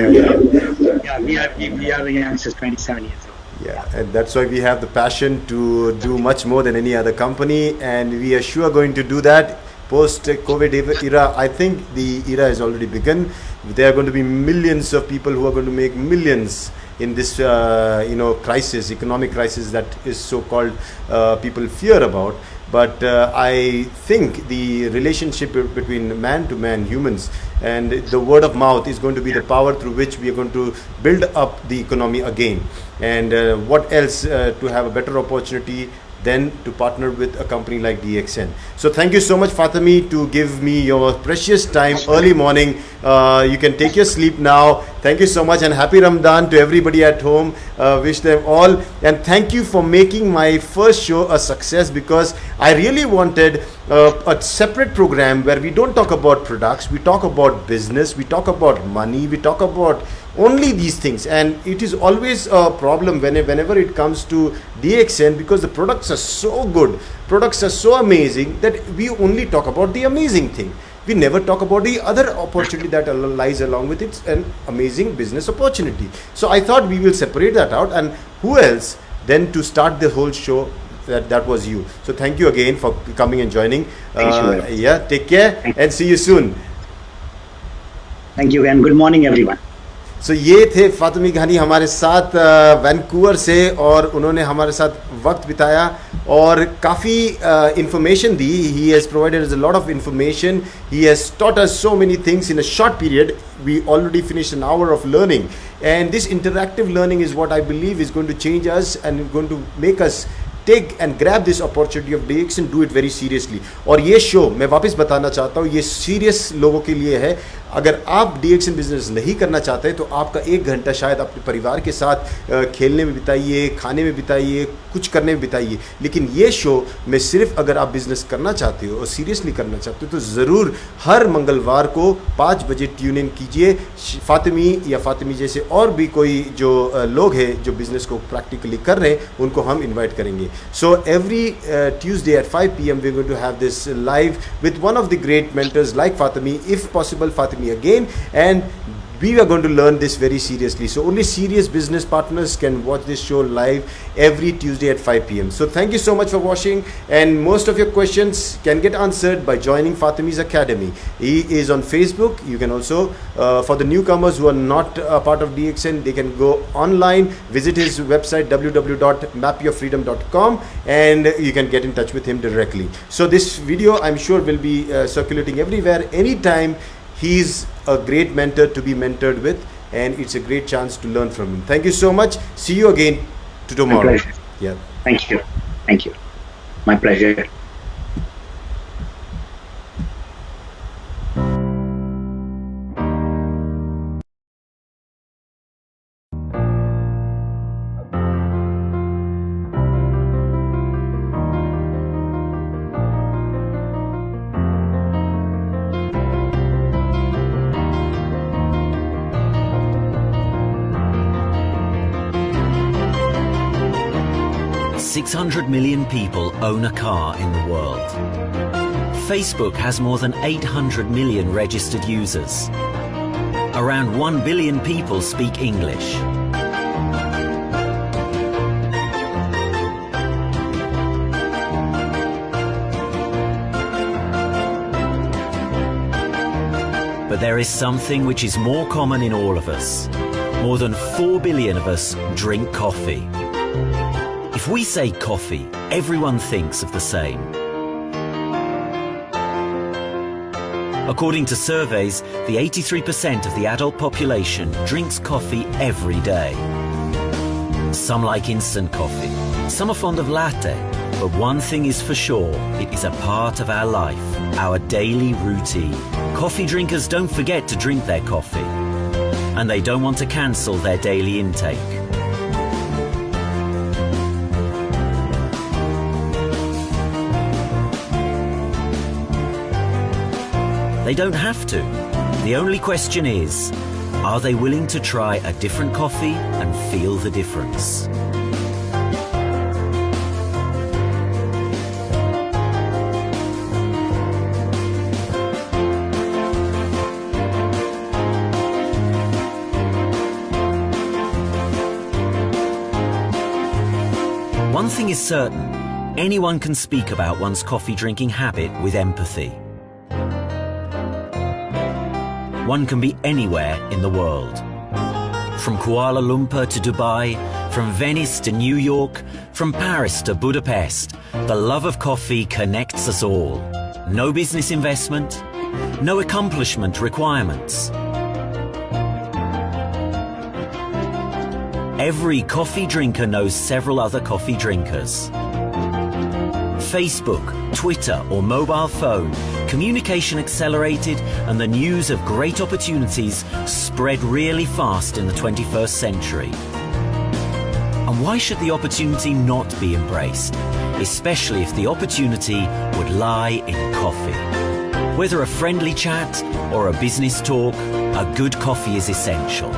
young since 27 years old. Yeah, and that's why we have the passion to do much more than any other company, and we are sure going to do that post-COVID era. I think the era has already begun. There are going to be millions of people who are going to make millions in this crisis, economic crisis that is so-called people fear about. but I think the relationship between man to man, humans, and the word of mouth is going to be the power through which we are going to build up the economy again. And what else to have a better opportunity than to partner with a company like DXN. So thank you so much, FATEMI, to give me your precious time early morning. You can take your sleep now. Thank you so much, and happy Ramadan to everybody at home. Wish them all, and thank you for making my first show a success, because I really wanted a separate program where we don't talk about products, we talk about business, we talk about money, we talk about only these things. And it is always a problem whenever it comes to DXN, because the products are so good, products are so amazing, that we only talk about the amazing thing. We never talk about the other opportunity that lies along with it, an amazing business opportunity. So I thought we will separate that out, and who else then to start the whole show? That was you. So thank you again for coming and joining. Yeah, take care and see you soon. Thank you and good morning everyone. So ये थे फातिमी घानी हमारे साथ Vancouver से, और उन्होंने हमारे साथ वक्त बिताया और काफ़ी information the. He has provided us a lot of information. He has taught us so many things in a short period. We already finished an hour of learning, and this interactive learning is what I believe is going to change us and going to make us take and grab this opportunity of DX and do it very seriously. और ये show मैं वापस बताना चाहता हूँ, ये serious लोगों के लिए है. अगर आप DX बिजनेस नहीं करना चाहते तो आपका 1 घंटा शायद अपने परिवार के साथ खेलने में बिताइए, खाने में बिताइए, कुछ करने में बिताइए. लेकिन ये शो में सिर्फ अगर आप बिजनेस करना चाहते हो और सीरियसली करना चाहते हो तो ज़रूर हर मंगलवार को 5 बजे ट्यून इन कीजिए. फातिमी या फातिमी जैसे और भी कोई जो लोग हैं जो बिजनेस को प्रैक्टिकली कर रहे हैं, उनको हम इन्वाइट करेंगे. So every Tuesday at 5 p.m. we're going to have this live with one of the great mentors like Fatemi, if possible Fatemi again, and we are going to learn this very seriously. So only serious business partners can watch this show live every Tuesday at 5 p.m. So thank you so much for watching, and most of your questions can get answered by joining Fatemi's Academy. He is on Facebook. You can also, for the newcomers who are not part of DXN, they can go online, visit his website www.mapyourfreedom.com, and you can get in touch with him directly. So this video I'm sure will be circulating everywhere, anytime. He's a great mentor to be mentored with, and it's a great chance to learn from him. Thank you so much. See you again tomorrow. My pleasure. Yeah. Thank you. Thank you. My pleasure. $600 million people own a car in the world. Facebook has more than 800 million registered users. Around 1 billion people speak English. But there is something which is more common in all of us. More than 4 billion of us drink coffee. If we say coffee, everyone thinks of the same. According to surveys, the 83% of the adult population drinks coffee every day. Some like instant coffee, some are fond of latte, but one thing is for sure, it is a part of our life, our daily routine. Coffee drinkers don't forget to drink their coffee, and they don't want to cancel their daily intake. They don't have to. The only question is, are they willing to try a different coffee and feel the difference? One thing is certain, anyone can speak about one's coffee drinking habit with empathy. One can be anywhere in the world. From Kuala Lumpur to Dubai, from Venice to New York, From Paris to Budapest, the love of coffee connects us all. No business investment, no accomplishment requirements. Every coffee drinker knows several other coffee drinkers. Facebook, Twitter or mobile phone, communication accelerated and the news of great opportunities spread really fast in the 21st century. And why should the opportunity not be embraced, especially if the opportunity would lie in coffee? Whether a friendly chat or a business talk, a good coffee is essential.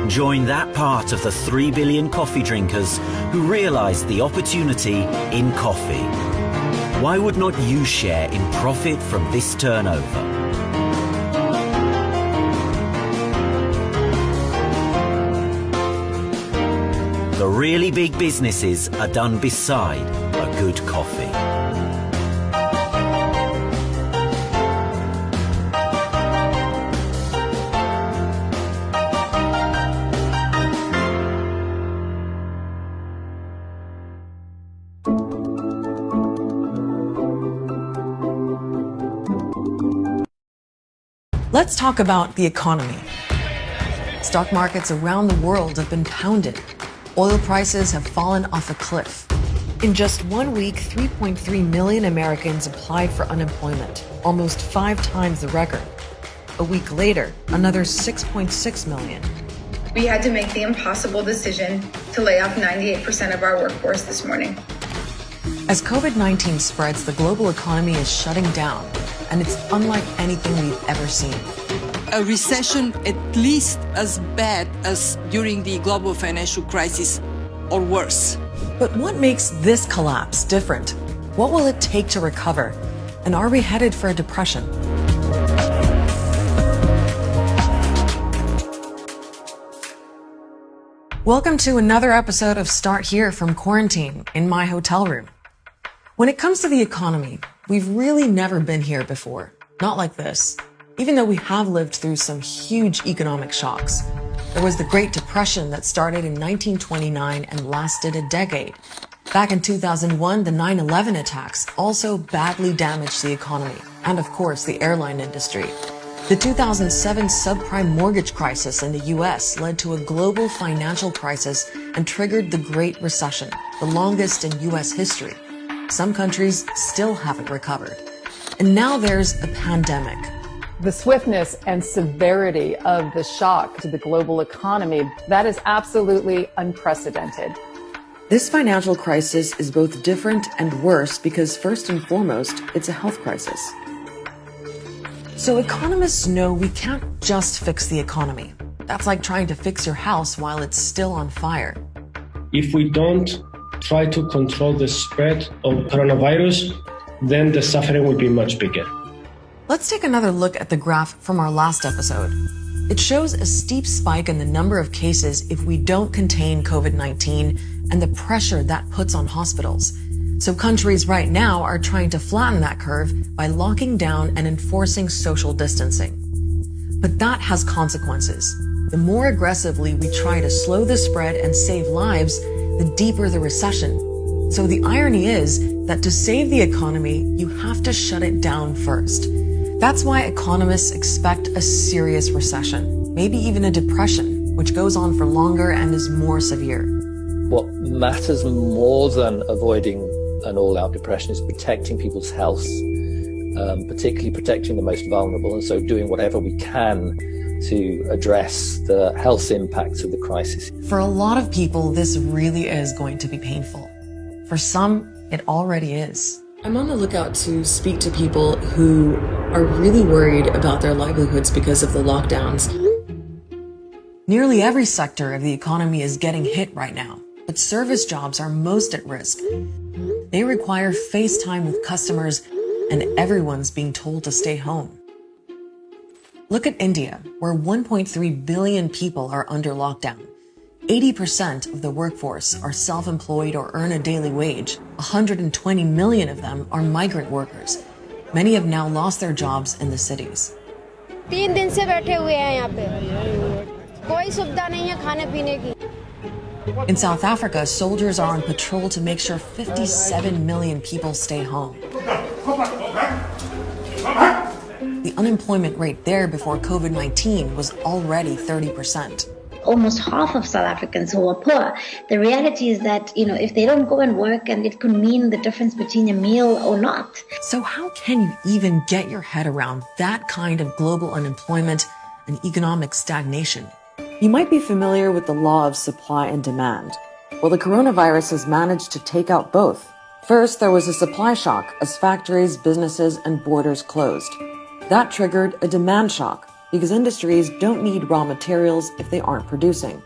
Join that part of the 3 billion coffee drinkers who realize the opportunity in coffee. Why would not you share in profit from this turnover? The really big businesses are done beside a good coffee. Let's talk about the economy. Stock markets around the world have been pounded. Oil prices have fallen off a cliff. In just 1 week, 3.3 million Americans applied for unemployment, almost 5 times the record. A week later, another 6.6 million. We had to make the impossible decision to lay off 98% of our workforce this morning. As COVID-19 spreads, the global economy is shutting down, and it's unlike anything we've ever seen. A recession at least as bad as during the global financial crisis or worse. But what makes this collapse different? What will it take to recover? And are we headed for a depression? Welcome to another episode of Start Here from Quarantine in my hotel room. When it comes to the economy, we've really never been here before. Not like this. Even though we have lived through some huge economic shocks. There was the Great Depression that started in 1929 and lasted a decade. Back in 2001, the 9/11 attacks also badly damaged the economy and, of course, the airline industry. The 2007 subprime mortgage crisis in the US led to a global financial crisis and triggered the Great Recession, the longest in US history. Some countries still haven't recovered. And now there's a pandemic. The swiftness and severity of the shock to the global economy, that is absolutely unprecedented. This financial crisis is both different and worse because, first and foremost, it's a health crisis. So economists know we can't just fix the economy. That's like trying to fix your house while it's still on fire. If we don't try to control the spread of coronavirus, then the suffering will be much bigger. Let's take another look at the graph from our last episode. It shows a steep spike in the number of cases if we don't contain COVID-19 and the pressure that puts on hospitals. So countries right now are trying to flatten that curve by locking down and enforcing social distancing. But that has consequences. The more aggressively we try to slow the spread and save lives, the deeper the recession. So the irony is that to save the economy, you have to shut it down first. That's why economists expect a serious recession, maybe even a depression, which goes on for longer and is more severe. What matters more than avoiding an all-out depression is protecting people's health, particularly protecting the most vulnerable, and so doing whatever we can to address the health impacts of the crisis. For a lot of people, this really is going to be painful. For some, it already is. I'm on the lookout to speak to people who are really worried about their livelihoods because of the lockdowns. Nearly every sector of the economy is getting hit right now, but service jobs are most at risk. They require face time with customers, and everyone's being told to stay home. Look at India, where 1.3 billion people are under lockdown. 80% of the workforce are self-employed or earn a daily wage. 120 million of them are migrant workers. Many have now lost their jobs in the cities. 3 दिन से बैठे हुए हैं यहाँ पे, कोई सुविधा नहीं है खाने पीने की। In South Africa, soldiers are on patrol to make sure 57 million people stay home. The unemployment rate there before COVID-19 was already 30%. Almost half of South Africans who are poor. The reality is that, if they don't go and work, and it could mean the difference between a meal or not. So how can you even get your head around that kind of global unemployment and economic stagnation? You might be familiar with the law of supply and demand. Well, the coronavirus has managed to take out both. First, there was a supply shock as factories, businesses, and borders closed. That triggered a demand shock because industries don't need raw materials if they aren't producing.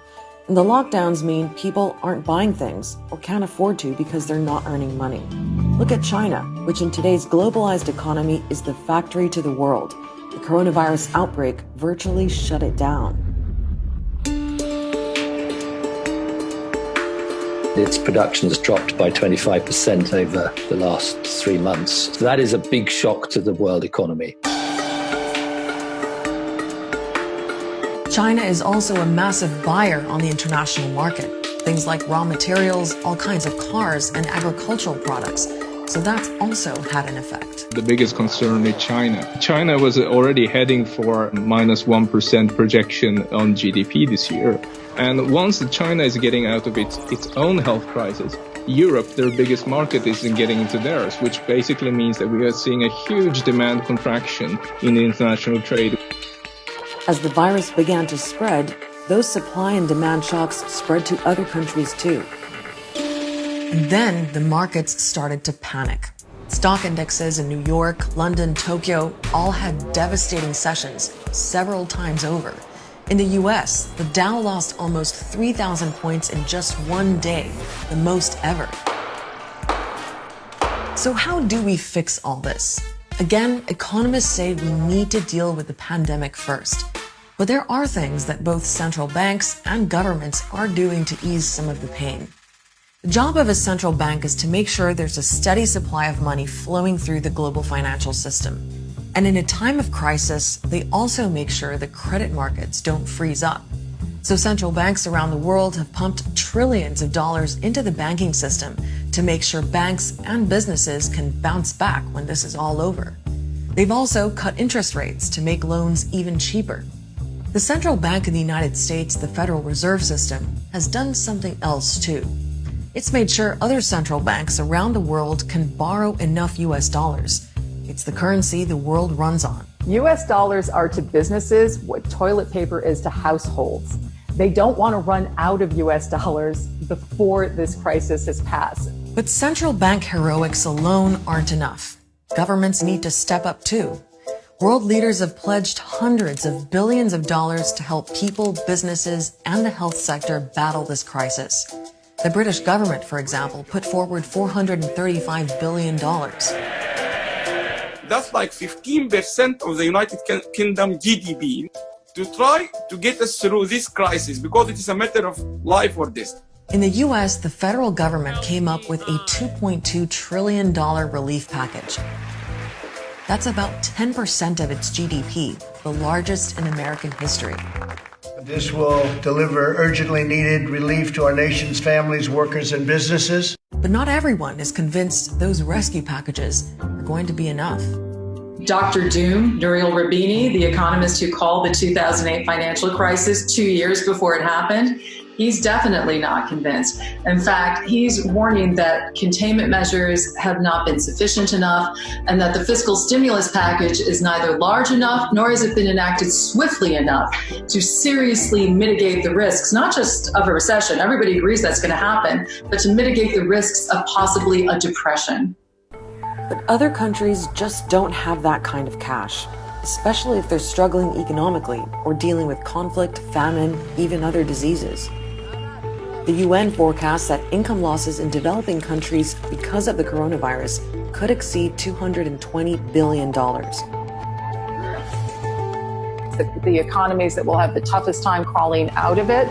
And the lockdowns mean people aren't buying things or can't afford to because they're not earning money. Look at China, which in today's globalized economy is the factory to the world. The coronavirus outbreak virtually shut it down. Its production has dropped by 25% over the last 3 months. So that is a big shock to the world economy. China is also a massive buyer on the international market. Things like raw materials, all kinds of cars, and agricultural products. So that's also had an effect. The biggest concern is China. China was already heading for minus 1% projection on GDP this year. And once China is getting out of its own health crisis, Europe, their biggest market, isn't getting into theirs, which basically means that we are seeing a huge demand contraction in the international trade. As the virus began to spread, those supply and demand shocks spread to other countries too. And then the markets started to panic. Stock indexes in New York, London, Tokyo all had devastating sessions several times over. In the US, the Dow lost almost 3,000 points in just one day, the most ever. So how do we fix all this? Again, economists say we need to deal with the pandemic first. But there are things that both central banks and governments are doing to ease some of the pain. The job of a central bank is to make sure there's a steady supply of money flowing through the global financial system. And in a time of crisis, they also make sure the credit markets don't freeze up. So central banks around the world have pumped trillions of dollars into the banking system to make sure banks and businesses can bounce back when this is all over. They've also cut interest rates to make loans even cheaper. The central bank in the United States, the Federal Reserve System, has done something else too. It's made sure other central banks around the world can borrow enough US dollars. It's the currency the world runs on. US dollars are to businesses what toilet paper is to households. They don't want to run out of US dollars before this crisis has passed. But central bank heroics alone aren't enough. Governments need to step up too. World leaders have pledged hundreds of billions of dollars to help people, businesses, and the health sector battle this crisis. The British government, for example, put forward $435 billion. That's like 15% of the United Kingdom GDP to try to get us through this crisis because it is a matter of life or death. In the U.S., the federal government came up with a $2.2 trillion relief package. That's about 10% of its GDP, the largest in American history. This will deliver urgently needed relief to our nation's families, workers, and businesses. But not everyone is convinced those rescue packages are going to be enough. Dr. Doom, Nouriel Roubini, the economist who called the 2008 financial crisis 2 years before it happened, he's definitely not convinced. In fact, he's warning that containment measures have not been sufficient enough and that the fiscal stimulus package is neither large enough nor has it been enacted swiftly enough to seriously mitigate the risks, not just of a recession, everybody agrees that's going to happen, but to mitigate the risks of possibly a depression. But other countries just don't have that kind of cash, especially if they're struggling economically or dealing with conflict, famine, even other diseases. The UN forecasts that income losses in developing countries because of the coronavirus could exceed $220 billion. The economies that will have the toughest time crawling out of it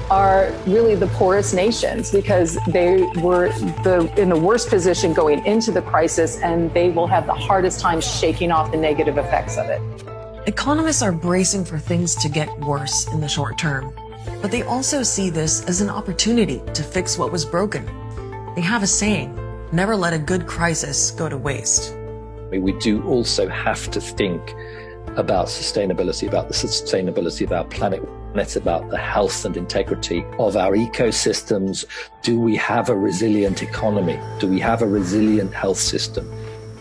are really the poorest nations because they were in the worst position going into the crisis, and they will have the hardest time shaking off the negative effects of it. Economists are bracing for things to get worse in the short term, but they also see this as an opportunity to fix what was broken. They have a saying, never let a good crisis go to waste. We do also have to think about sustainability, about the sustainability of our planet. And it's about the health and integrity of our ecosystems. Do we have a resilient economy? Do we have a resilient health system?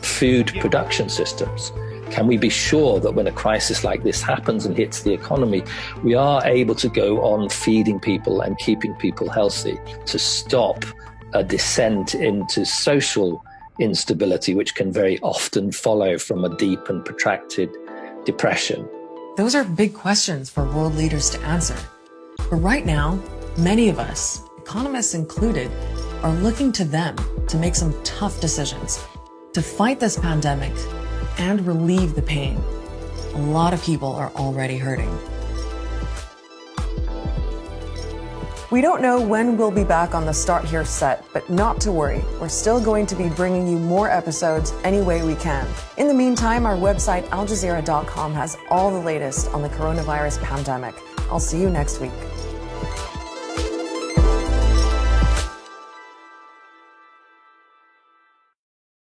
Food production systems. Can we be sure that when a crisis like this happens and hits the economy, we are able to go on feeding people and keeping people healthy to stop a descent into social instability, which can very often follow from a deep and protracted depression? Those are big questions for world leaders to answer. But right now, many of us, economists included, are looking to them to make some tough decisions to fight this pandemic and relieve the pain. A lot of people are already hurting. We don't know when we'll be back on the Start Here set, but not to worry. We're still going to be bringing you more episodes any way we can. In the meantime, our website, aljazeera.com, has all the latest on the coronavirus pandemic. I'll see you next week.